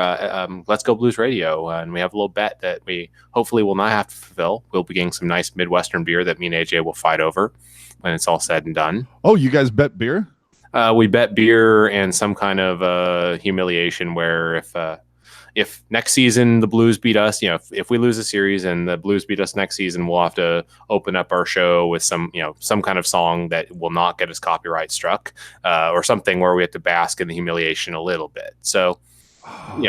Let's Go Blues Radio, and we have a little bet that we hopefully will not have to fulfill. We'll be getting some nice Midwestern beer that me and AJ will fight over when it's all said and done. Oh, you guys bet beer? We bet beer and some kind of humiliation where if next season the Blues beat us, if we lose a series and the Blues beat us next season, we'll have to open up our show with some kind of song that will not get us copyright struck, or something where we have to bask in the humiliation a little bit. So,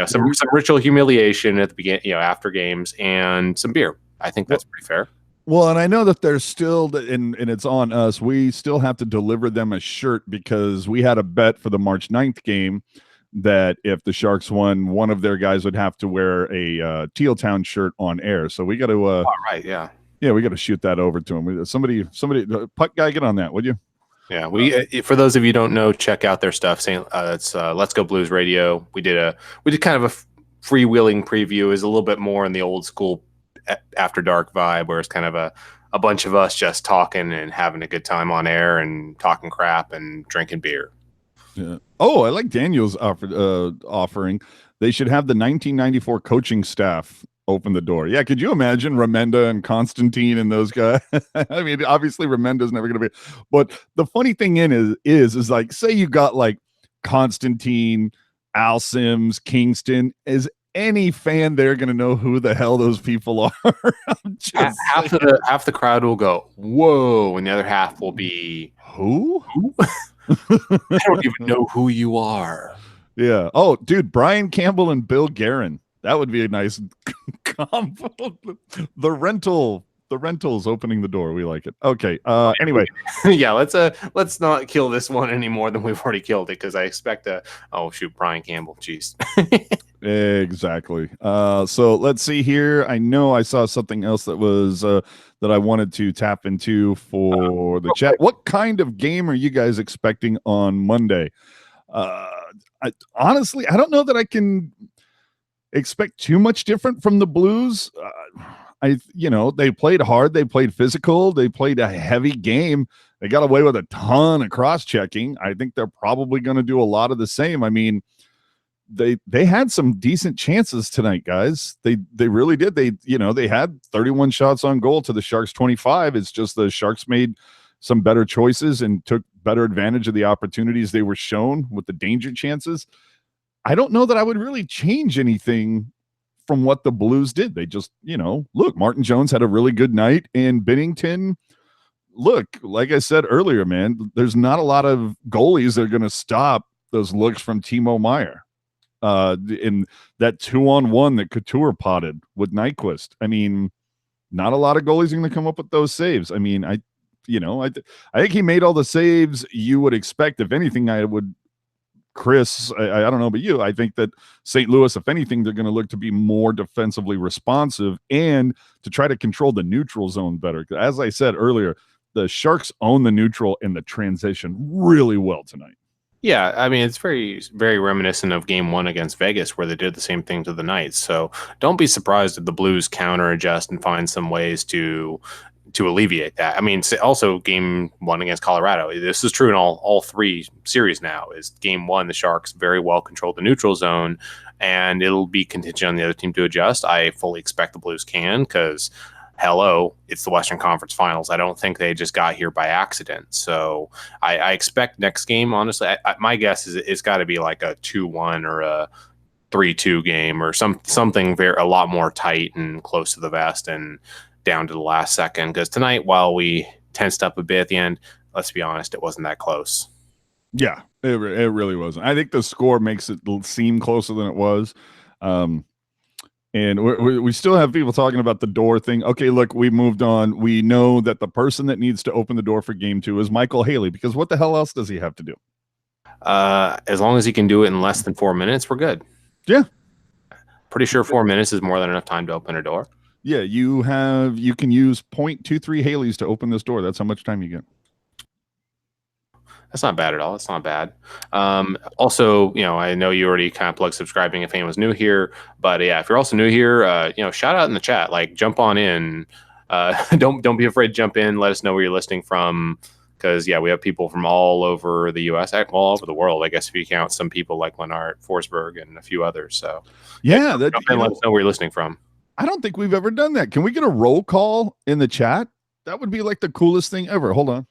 some ritual humiliation at the beginning, after games, and some beer. I think that's pretty fair. Well, and I know that there's still, and it's on us, we still have to deliver them a shirt because we had a bet for the March 9th game that if the Sharks won, one of their guys would have to wear a Teal Town shirt on air. So we got to, all right, yeah, we got to shoot that over to him. Somebody, puck guy, get on that, would you? Yeah, we. For those of you who don't know, check out their stuff. It's Let's Go Blues Radio. We did kind of a freewheeling preview. Is a little bit more in the old school After Dark vibe, where it's kind of a bunch of us just talking and having a good time on air and talking crap and drinking beer. Yeah. Oh, I like Daniel's offering. They should have the 1994 coaching staff open the door. Yeah, could you imagine Remenda and Constantine and those guys? I mean, obviously Remenda's never going to be. But the funny thing is like, say you got like Constantine, Al Sims, Kingston. Is any fan there going to know who the hell those people are? Half the crowd will go, "Whoa," and the other half will be, "Who?" I don't even know who you are. Yeah. Oh, dude, Brian Campbell and Bill Guerin. That would be a nice combo. The rental's opening the door. We like it. Okay. Anyway. Yeah, let's not kill this one any more than we've already killed it, because I expect Brian Campbell. Jeez. Exactly. So let's see here. I know I saw something else that was that I wanted to tap into for the chat. What kind of game are you guys expecting on Monday? Honestly, I don't know that I can. expect too much different from the Blues. They played hard, they played physical, they played a heavy game. They got away with a ton of cross-checking. I think they're probably going to do a lot of the same. I mean, they had some decent chances tonight, guys. They really did. They had 31 shots on goal to the Sharks 25. It's just the Sharks made some better choices and took better advantage of the opportunities they were shown with the danger chances. I don't know that I would really change anything from what the Blues did. They just, look, Martin Jones had a really good night, and Binnington, look, like I said earlier, man, there's not a lot of goalies that are going to stop those looks from Timo Meier. In that 2-on-1 that Couture potted with Nyquist. I mean, not a lot of goalies are going to come up with those saves. I mean, I think he made all the saves you would expect. If anything, Chris, I don't know about you, I think that St. Louis, if anything, they're going to look to be more defensively responsive and to try to control the neutral zone better. As I said earlier, the Sharks own the neutral and the transition really well tonight. Yeah, I mean, it's very, very reminiscent of Game 1 against Vegas, where they did the same thing to the Knights. So don't be surprised if the Blues counter adjust and find some ways to alleviate that. I mean, also Game 1 against Colorado. This is true in all three series now. Is Game 1, the Sharks very well controlled the neutral zone, and it'll be contingent on the other team to adjust. I fully expect the Blues can, because hello, it's the Western Conference Finals. I don't think they just got here by accident. So I expect next game, honestly, my guess is it's got to be like a 2-1 or a 3-2 game or something a lot more tight and close to the vest and down to the last second. Because tonight, while we tensed up a bit at the end, let's be honest, it wasn't that close. Yeah, it really wasn't. I think the score makes it seem closer than it was. And we still have people talking about the door thing. Okay, look, we moved on. We know that the person that needs to open the door for Game 2 is Michael Haley, because what the hell else does he have to do? As long as he can do it in less than 4 minutes, we're good. Yeah. Pretty sure 4 minutes is more than enough time to open a door. Yeah, you can use 0.23 Haleys to open this door. That's how much time you get. That's not bad at all. That's not bad. Also, I know you already kind of plugged subscribing if anyone's new here, but yeah, if you're also new here, shout out in the chat, like jump on in. Don't be afraid to jump in. Let us know where you're listening from, because we have people from all over the U.S., all over the world. I guess if you count some people like Lennart Forsberg and a few others. So yeah, let us know where you're listening from. I don't think we've ever done that. Can we get a roll call in the chat? That would be like the coolest thing ever. Hold on.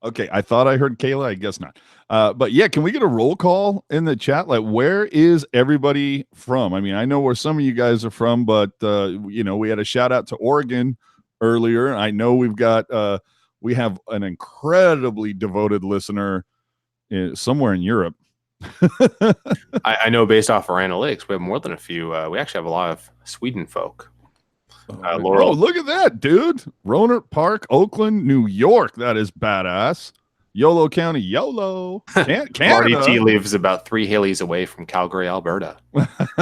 Okay, I thought I heard Kayla. I guess not. But yeah, can we get a roll call in the chat? Like, where is everybody from? I mean, I know where some of you guys are from, but we had a shout out to Oregon earlier. I know we have an incredibly devoted listener somewhere in Europe. I know based off our analytics, we have more than a few. We actually have a lot of Sweden folk. Laurel, look at that, dude. Rohnert Park, Oakland, New York. That is badass. Yolo County, YOLO. Canada. Marty T lives about 3 Haleys away from Calgary, Alberta.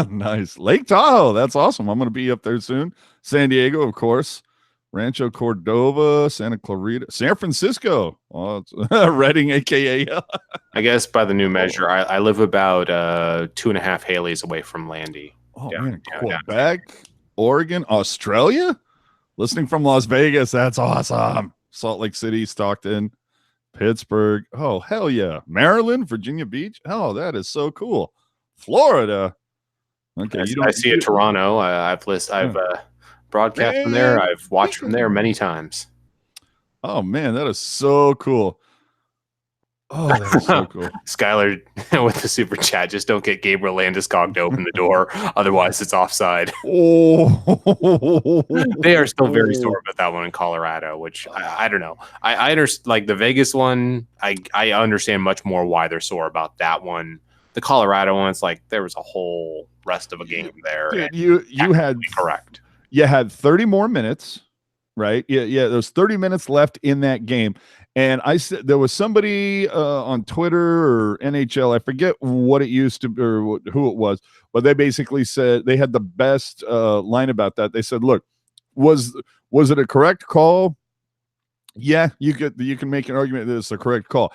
Nice. Lake Tahoe. That's awesome. I'm going to be up there soon. San Diego, of course. Rancho Cordova, Santa Clarita, San Francisco. Oh, Redding, a.k.a. I guess by the new measure, I live about 2.5 Haleys away from Landy. Oh, man. Quebec, Oregon, Australia? Listening from Las Vegas. That's awesome. Salt Lake City, Stockton, Pittsburgh. Oh, hell yeah. Maryland, Virginia Beach. Oh, that is so cool. Florida. Okay. I see it, Toronto. I've broadcast from there. I've watched from there many times. Oh, man. That is so cool. Oh, that's so cool. Skylar with the super chat. Just don't get Gabriel Landeskog to open the door. Otherwise, it's offside. Oh, they are still very sore about that one in Colorado, which I don't know. I understand, like the Vegas one. I understand much more why they're sore about that one. The Colorado one, it's like there was a whole rest of a game there. Dude, you had correct. You had 30 more minutes, right? Yeah. There's 30 minutes left in that game. And I said there was somebody on Twitter or NHL, I forget what it used to be or who it was, but they basically said they had the best line about that. They said, "Look, was it a correct call? Yeah, you can make an argument that it's a correct call.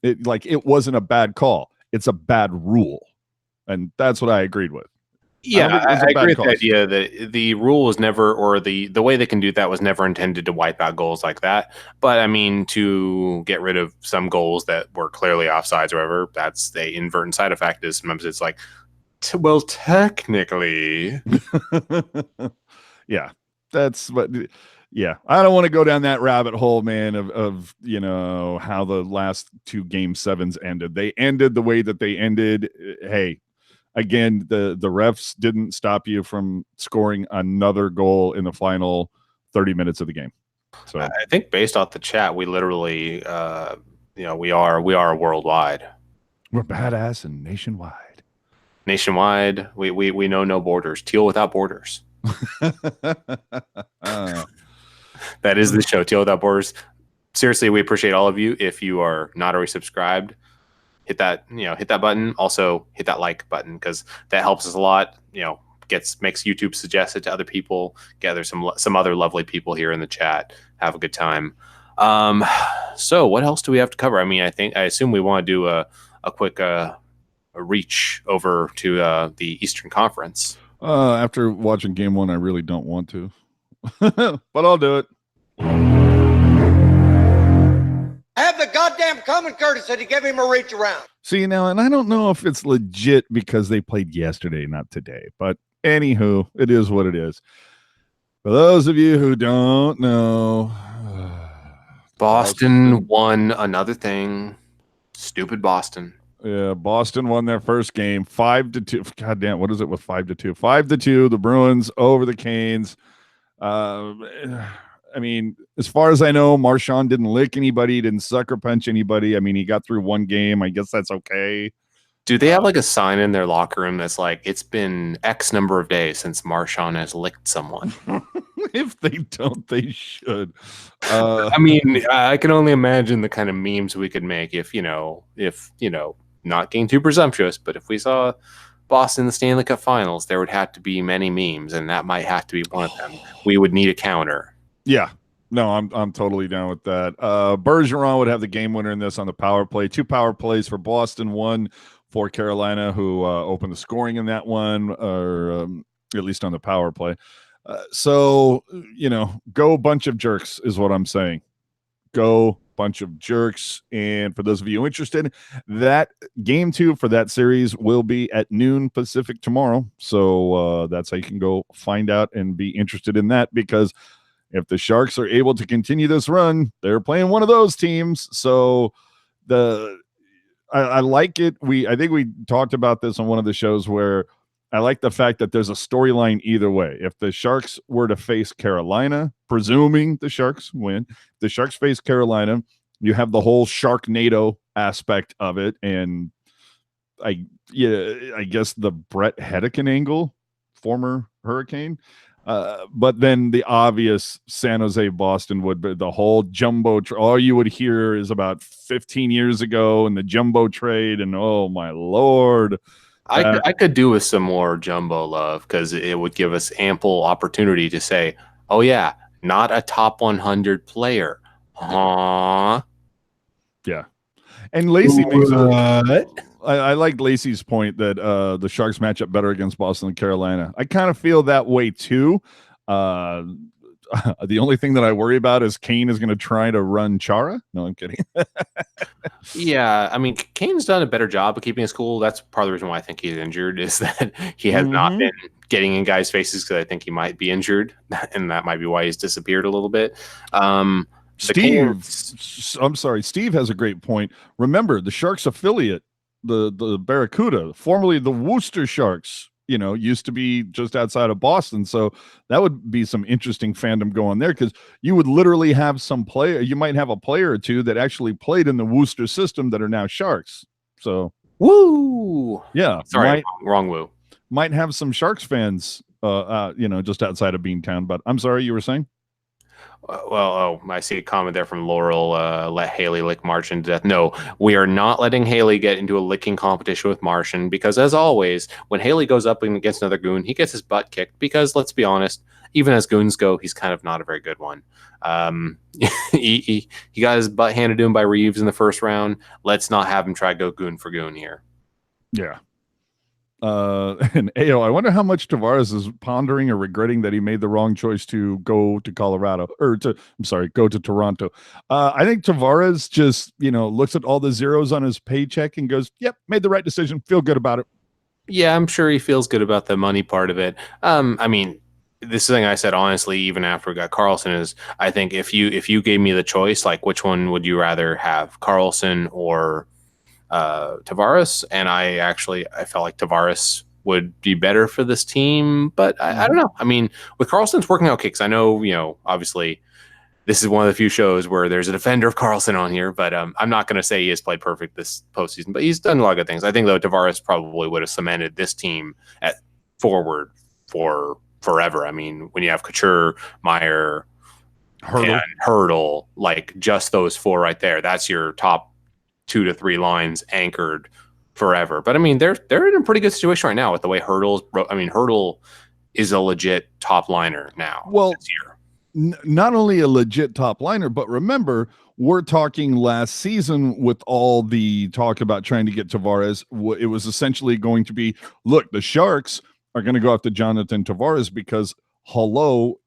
It wasn't a bad call. It's a bad rule." and that's what I agreed with. Yeah, I a bad agree with call. the idea that the rule was never, or the way they can do that was never intended to wipe out goals like that. But I mean, to get rid of some goals that were clearly offsides or whatever, that's the inadvertent side effect. Is sometimes it's like, well, technically, Yeah, that's what. Yeah, I don't want to go down that rabbit hole, man. Of how the last two game sevens ended. They ended the way that they ended. Hey. Again, the refs didn't stop you from scoring another goal in the final 30 minutes of the game. So I think based off the chat, we literally, we are worldwide. We're badass and nationwide. Nationwide, we know no borders. Teal without borders. That is the show, Teal without borders. Seriously, we appreciate all of you. If you are not already subscribed, hit that button. Also hit that like button, because that helps us a lot. Makes YouTube suggest it to other people, gather some other lovely people here in the chat, have a good time. So what else do we have to cover? I mean, I assume we want to do a quick a reach over to the Eastern Conference. After watching game one, I really don't want to, but I'll do it. Have the goddamn common courtesy to give him a reach around. See, now, and I don't know if it's legit because they played yesterday, not today. But anywho, it is what it is. For those of you who don't know, Boston won another thing. Stupid Boston. Yeah, Boston won their first game 5-2. God damn, what is it with 5-2? 5-2. The Bruins over the Canes. I mean, as far as I know, Marchand didn't lick anybody, didn't sucker punch anybody. I mean, he got through one game. I guess that's okay. Do they have like a sign in their locker room that's like, it's been X number of days since Marchand has licked someone? If they don't, they should. I mean, I can only imagine the kind of memes we could make if not getting too presumptuous, but if we saw Boston in the Stanley Cup Finals, there would have to be many memes, and that might have to be one of them. We would need a counter. Yeah. No, I'm totally down with that. Bergeron would have the game winner in this on the power play. 2 power plays for Boston, 1 for Carolina, who opened the scoring in that one, or at least on the power play. So, go bunch of jerks is what I'm saying. Go bunch of jerks. And for those of you interested, that game 2 for that series will be at noon Pacific tomorrow. So that's how you can go find out and be interested in that, because if the Sharks are able to continue this run, they're playing one of those teams. So I like it. I think we talked about this on one of the shows, where I like the fact that there's a storyline either way. If the Sharks were to face Carolina, presuming the Sharks win, the Sharks face Carolina, you have the whole Sharknado aspect of it. And I guess the Brett Hedican angle, former Hurricane. But then the obvious San Jose Boston would be the whole jumbo. All you would hear is about 15 years ago and the jumbo trade. And oh my Lord. I could do with some more jumbo love, because it would give us ample opportunity to say, oh yeah, not a top 100 player. Aww. Yeah. And Lacey makes it. I like Lacey's point that the Sharks match up better against Boston than Carolina. I kind of feel that way too. The only thing that I worry about is Kane is going to try to run Chara. No, I'm kidding. Yeah, I mean, Kane's done a better job of keeping us cool. That's part of the reason why I think he's injured, is that he has not been getting in guys' faces, because I think he might be injured, and that might be why he's disappeared a little bit. Steve has a great point. Remember, the Sharks affiliate, the Barracuda, formerly the Worcester Sharks, used to be just outside of Boston. So that would be some interesting fandom going there, because you would literally have you might have a player or two that actually played in the Worcester system that are now Sharks. So woo. Yeah. Sorry, wrong woo. Might have some Sharks fans, just outside of Beantown. But I'm sorry, you were saying? I see a comment there from Laurel. Let Haley lick Martian to death. No, we are not letting Haley get into a licking competition with Martian, because, as always, when Haley goes up against another goon, he gets his butt kicked, because, let's be honest, even as goons go, he's kind of not a very good one. He got his butt handed to him by Reeves in the first round. Let's not have him try to go goon for goon here. Yeah. And AO, I wonder how much Tavares is pondering or regretting that he made the wrong choice to go to Colorado go to Toronto. I think Tavares just, looks at all the zeros on his paycheck and goes, yep, made the right decision. Feel good about it. Yeah, I'm sure he feels good about the money part of it. I mean, this thing I said honestly, even after we got Carlson, is I think if you gave me the choice, like which one would you rather have, Carlson or Tavares? And I felt like Tavares would be better for this team, but I don't know. I mean, with Carlson's working out okay, because I know, obviously this is one of the few shows where there's a defender of Carlson on here, but I'm not going to say he has played perfect this postseason, but he's done a lot of good things. I think, though, Tavares probably would have cemented this team at forward for forever. I mean, when you have Couture, Meier, and Hurdle, like just those four right there, that's your top 2 to 3 lines anchored forever. But I mean, they're in a pretty good situation right now with the way Hurdle is a legit top liner now. This year. Not only a legit top liner, but remember, we're talking last season with all the talk about trying to get Tavares. It was essentially going to be, look, the Sharks are going to go after Jonathan Tavares because,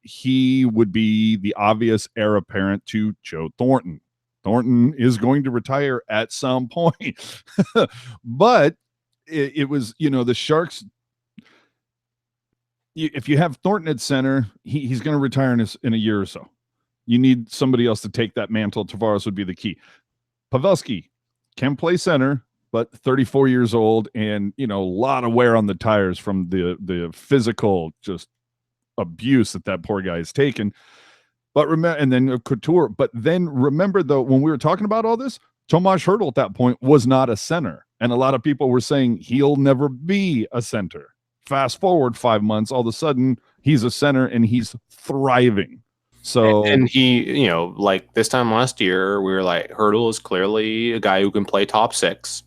he would be the obvious heir apparent to Joe Thornton. Thornton is going to retire at some point. But it was, the Sharks, if you have Thornton at center, he's going to retire in a year or so. You need somebody else to take that mantle. Tavares would be the key. Pavelski can play center, but 34 years old and, a lot of wear on the tires from the physical just abuse that poor guy has taken. But remember, and then Couture. But then remember, though, when we were talking about all this, Tomas Hertl at that point was not a center. And a lot of people were saying he'll never be a center. Fast forward 5 months, all of a sudden he's a center and he's thriving. So, and he, like this time last year, we were like, Hurdle is clearly a guy who can play top 6,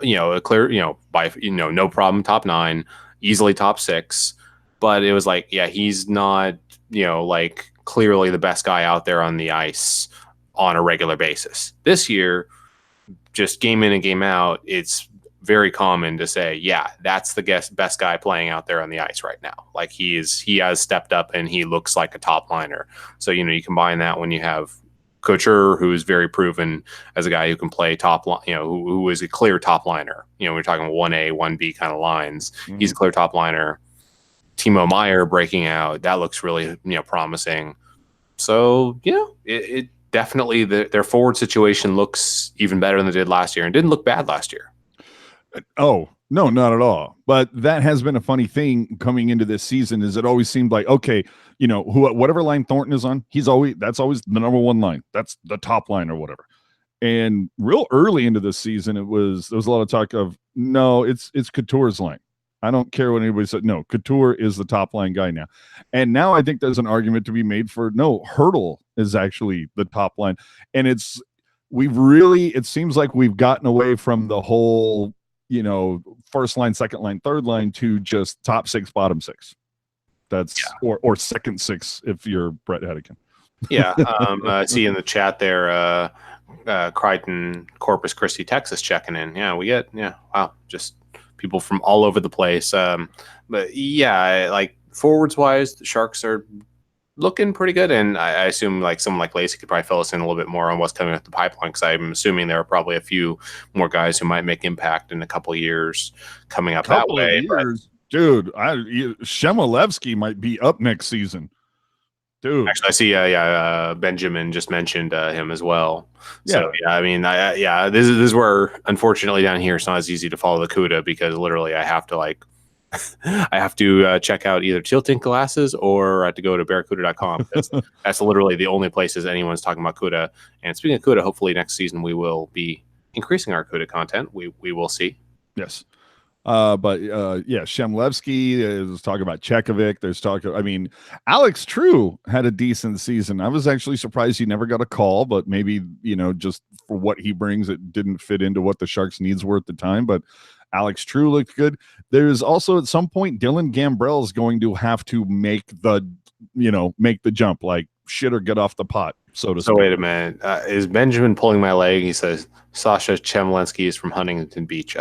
a clear, by, no problem, top 9, easily top 6. But it was like, yeah, he's not, like clearly the best guy out there on the ice on a regular basis. This year, just game in and game out, it's very common to say, yeah, that's the best guy playing out there on the ice right now. Like he has stepped up and he looks like a top liner. So, you combine that when you have Couture, who is very proven as a guy who can play top line, who is a clear top liner. We're talking 1A, 1B kind of lines. Mm-hmm. He's a clear top liner. Timo Meier breaking out. That looks really, promising. So, it definitely, their forward situation looks even better than it did last year and didn't look bad last year. Oh, no, not at all. But that has been a funny thing coming into this season is it always seemed like, okay, whatever line Thornton is on, that's always the number one line. That's the top line or whatever. And real early into this season, there was a lot of talk of, no, it's Couture's line. I don't care what anybody said. No, Couture is the top line guy now. And now I think there's an argument to be made for, no, Hurdle is actually the top line. And it seems like we've gotten away from the whole, first line, second line, third line to just top 6, bottom 6. That's or second 6 if you're Brett Hedican. Yeah. I see in the chat there, Crichton, Corpus Christi, Texas checking in. Yeah, we get, wow, just people from all over the place. But yeah, like forwards wise, the Sharks are looking pretty good. And I assume like someone like Lacey could probably fill us in a little bit more on what's coming up the pipeline, because I'm assuming there are probably a few more guys who might make impact in a couple of years coming up that way. Dude, Shemolevsky might be up next season. Dude, actually, I see. Benjamin just mentioned him as well. Yeah. So I mean, this is where unfortunately down here it's not as easy to follow the CUDA, because literally I have to check out either Teal Tint glasses or I have to go to barracuda.com. That's literally the only places anyone's talking about CUDA. And speaking of CUDA, hopefully next season we will be increasing our CUDA content. We will see. Yes. Shemlevsky is talking about Chekovic. There's talk. Alex True had a decent season. I was actually surprised he never got a call, but maybe, just for what he brings, it didn't fit into what the Sharks' needs were at the time. But Alex True looked good. There's also at some point Dylan Gambrell is going to have to make the jump, like shit or get off the pot. So wait a minute. Is Benjamin pulling my leg? He says Sasha Chemlensky is from Huntington Beach.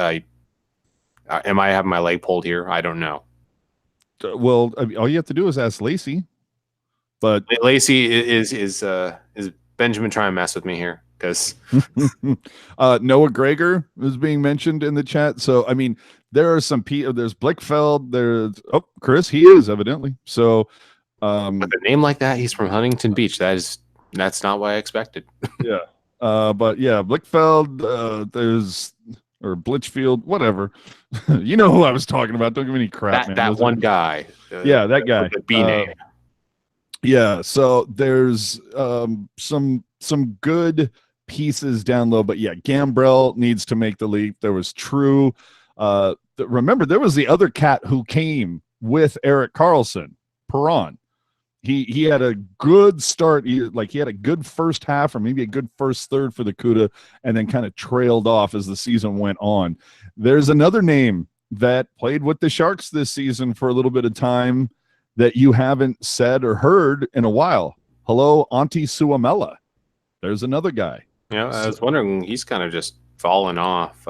Am I having my leg pulled here? I don't know. Well, I mean, all you have to do is ask Lacey. But Lacey is Benjamin trying to mess with me here because Noah Gregor is being mentioned in the chat. So I mean, there are some there's Blickfeld, there's Chris, he is evidently. So with a name like that, he's from Huntington Beach. That's not what I expected. Yeah. But yeah, Blickfeld, there's or Blitchfield, whatever. You know who I was talking about. Don't give me any crap, man. That one guy. Yeah, that guy. The B name. Yeah, so there's some good pieces down low, but yeah, Gambrell needs to make the leap. There was True. Remember, there was the other cat who came with Eric Carlson, Perron. He had a good start. He had a good first half or maybe a good first third for the CUDA and then kind of trailed off as the season went on. There's another name that played with the Sharks this season for a little bit of time that you haven't said or heard in a while. Hello, Auntie Suomela. There's another guy. Yeah, I was wondering, he's kind of just fallen off.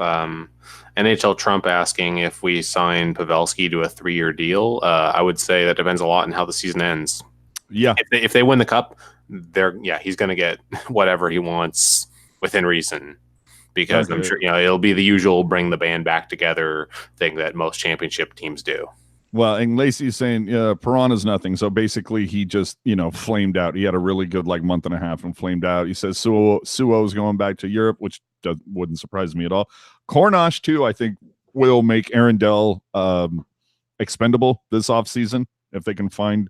NHL Trump asking if we sign Pavelski to a 3-year deal. I would say that depends a lot on how the season ends. Yeah. If they win the cup, he's going to get whatever he wants within reason. Because I'm sure it'll be the usual bring the band back together thing that most championship teams do. Well, and Lacey's saying Perron is nothing. So basically he just, flamed out. He had a really good month and a half and flamed out. He says Suo is going back to Europe, which wouldn't surprise me at all. Cornosh, too, I think will make Arundel expendable this offseason if they can find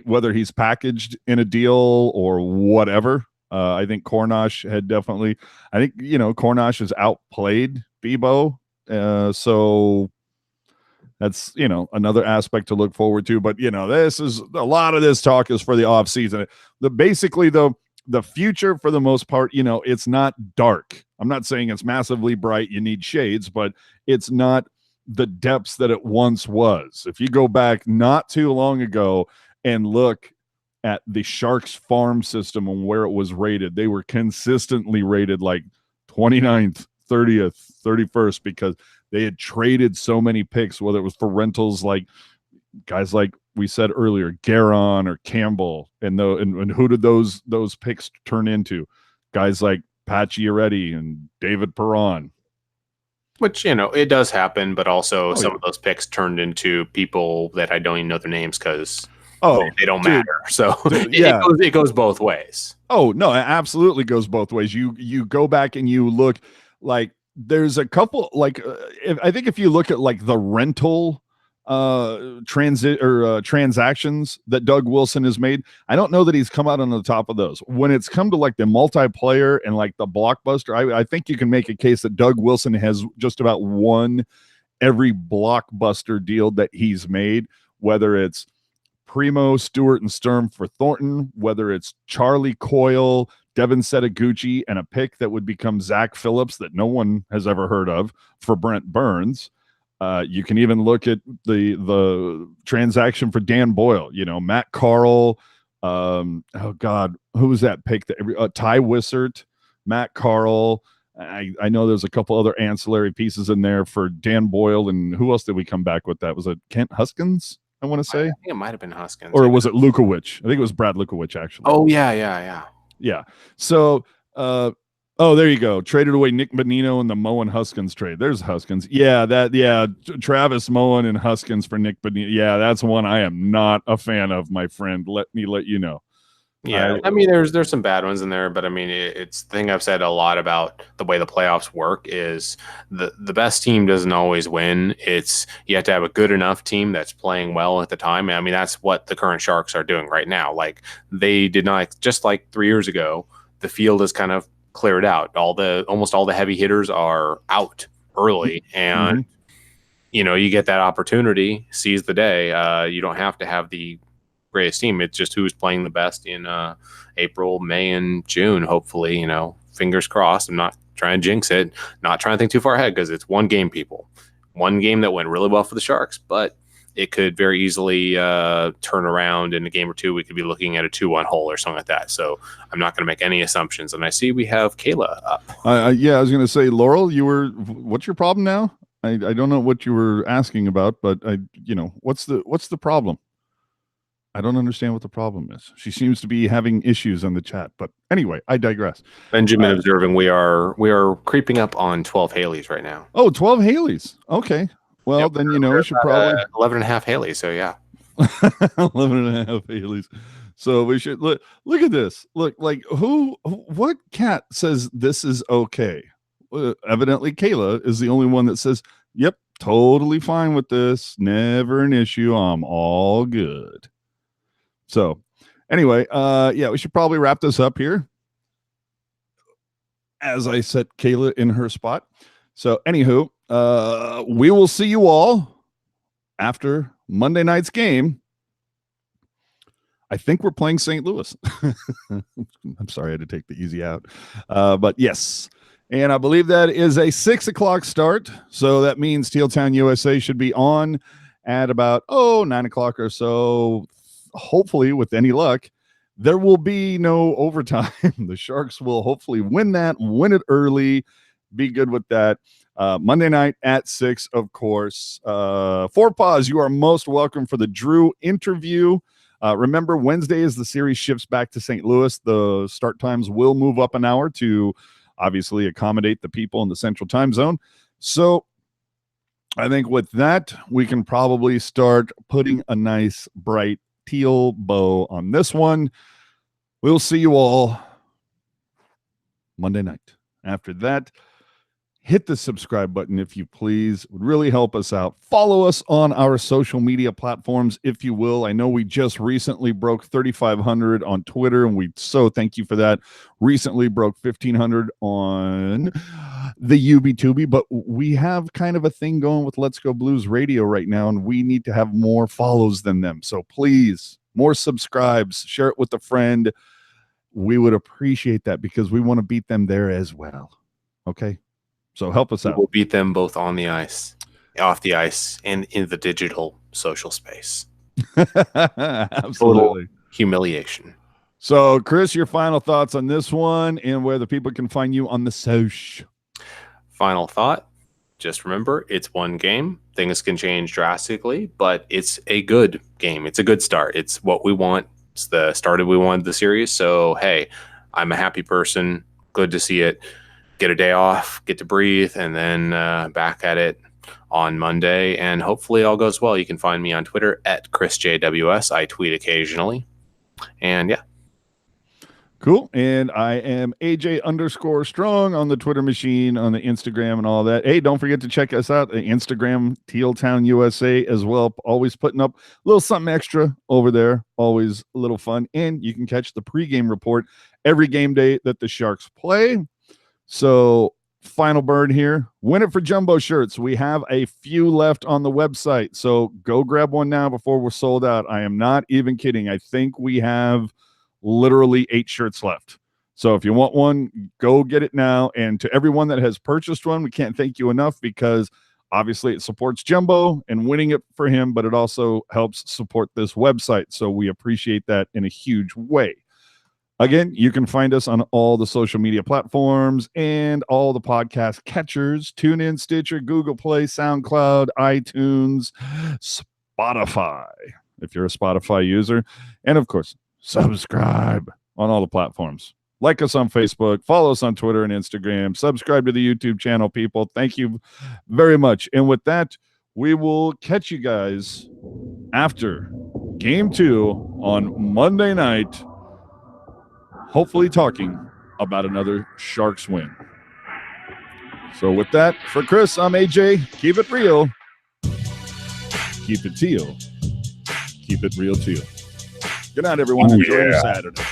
whether he's packaged in a deal or whatever. I think Cornosh had definitely – I think, Cornosh has outplayed Bebo. So – that's, another aspect to look forward to. But, this is a lot of this talk is for the off season. Basically, the future for the most part, it's not dark. I'm not saying it's massively bright. You need shades, but it's not the depths that it once was. If you go back not too long ago and look at the Sharks farm system and where it was rated, they were consistently rated 29th, 30th, 31st because they had traded so many picks, whether it was for rentals like guys like we said earlier, Garon or Campbell, and who did those picks turn into? Guys like Pacioretty and David Perron. Which, it does happen, but also some of those picks turned into people that I don't even know their names because they don't matter. So it goes both ways. Oh, no, it absolutely goes both ways. You go back and you look there's a couple I think if you look at the rental transactions that Doug Wilson has made, I don't know that he's come out on the top of those. When it's come to the multiplayer and the blockbuster, I think you can make a case that Doug Wilson has just about won every blockbuster deal that he's made, whether it's Primo, Stewart, and Sturm for Thornton, whether it's Charlie Coyle, Devin Setaguchi, and a pick that would become Zach Phillips that no one has ever heard of for Brent Burns. You can even look at the transaction for Dan Boyle, Matt Carl. Who was that pick? Ty Wissert, Matt Carl. I know there's a couple other ancillary pieces in there for Dan Boyle. And who else did we come back with that? Was it Kent Huskins? I want to say. I think it might have been Huskins. Or was it Lukowicz? I think it was Brad Lukowicz, actually. Oh, yeah. Yeah. So, there you go. Traded away Nick Bonino in the Moen Huskins trade. There's Huskins. Yeah, Travis Moen and Huskins for Nick Bonino. Yeah, that's one I am not a fan of, my friend. Let me let you know. Yeah, I mean, there's some bad ones in there, but I mean, it's the thing I've said a lot about the way the playoffs work is the best team doesn't always win. It's you have to have a good enough team that's playing well at the time. And I mean, that's what the current Sharks are doing right now. They did not, just 3 years ago, the field is kind of cleared out. Almost all the heavy hitters are out early, and you get that opportunity, seize the day. You don't have to have the greatest team. It's just who's playing the best in April, May, and June. Hopefully, fingers crossed. I'm not trying to jinx it, not trying to think too far ahead because it's one game, people. One game that went really well for the Sharks, but it could very easily turn around in a game or two. We could be looking at a 2-1 hole or something like that. So I'm not going to make any assumptions. And I see we have Kayla up. Yeah, I was going to say, Laurel, what's your problem now? I don't know what you were asking about, but what's the problem? I don't understand what the problem is. She seems to be having issues in the chat, but anyway, I digress. Benjamin observing we are creeping up on 12 Haleys right now. Oh, 12 Haleys. Okay. Well, Yep, then we should probably 11 and a half Haleys. So yeah, 11 and a half Haleys. So we should look at this. Look, like what cat says this is okay? Evidently, Kayla is the only one that says, "Yep, totally fine with this. Never an issue. I'm all good." So, anyway, we should probably wrap this up here. As I set Kayla in her spot. So, anywho, we will see you all after Monday night's game. I think we're playing St. Louis. I'm sorry I had to take the easy out. But yes. And I believe that is a 6:00 start. So that means Teal Town USA should be on at about 9:00 or so. Hopefully, with any luck, there will be no overtime. The Sharks will hopefully win it early, be good with that. Monday night at 6, of course. Four Paws, you are most welcome for the Drew interview. Remember, Wednesday as the series shifts back to St. Louis, the start times will move up an hour to obviously accommodate the people in the central time zone. So I think with that, we can probably start putting a nice bright teal bow on this one. We'll see you all Monday night. After that, hit the subscribe button if you please. It would really help us out. Follow us on our social media platforms if you will. I know we just recently broke 3,500 on Twitter, and we so thank you for that. Recently broke 1,500 on the UB2B, but we have kind of a thing going with Let's Go Blues Radio right now, and we need to have more follows than them. So please, more subscribes, share it with a friend. We would appreciate that because we want to beat them there as well. Okay? So help us out. We'll beat them both on the ice, off the ice, and in the digital social space. Absolutely. Total humiliation. So, Chris, your final thoughts on this one and where the people can find you on the social. Final thought. Just remember, it's one game. Things can change drastically, but it's a good game. It's a good start. It's what we want. It's the start we wanted the series. So, hey, I'm a happy person. Good to see it. Get a day off, get to breathe, and then back at it on Monday. And hopefully all goes well. You can find me on Twitter at ChrisJWS. I tweet occasionally. And yeah. Cool. And I am AJ_strong on the Twitter machine, on the Instagram and all that. Hey, don't forget to check us out at Instagram, Teal Town USA as well. Always putting up a little something extra over there. Always a little fun. And you can catch the pregame report every game day that the Sharks play. So, final bird here. Win it for Jumbo shirts. We have a few left on the website. So, go grab one now before we're sold out. I am not even kidding. I think we have literally 8 shirts left. So, if you want one, go get it now. And to everyone that has purchased one, we can't thank you enough because obviously it supports Jumbo and winning it for him, but it also helps support this website. So, we appreciate that in a huge way. Again, you can find us on all the social media platforms and all the podcast catchers, TuneIn, Stitcher, Google Play, SoundCloud, iTunes, Spotify, if you're a Spotify user. And, of course, subscribe on all the platforms. Like us on Facebook, follow us on Twitter and Instagram, subscribe to the YouTube channel, people. Thank you very much. And with that, we will catch you guys after Game 2 on Monday night. Hopefully talking about another Sharks win. So with that, for Chris, I'm AJ. Keep it real. Keep it teal. Keep it real teal. Good night, everyone. Enjoy your Saturday.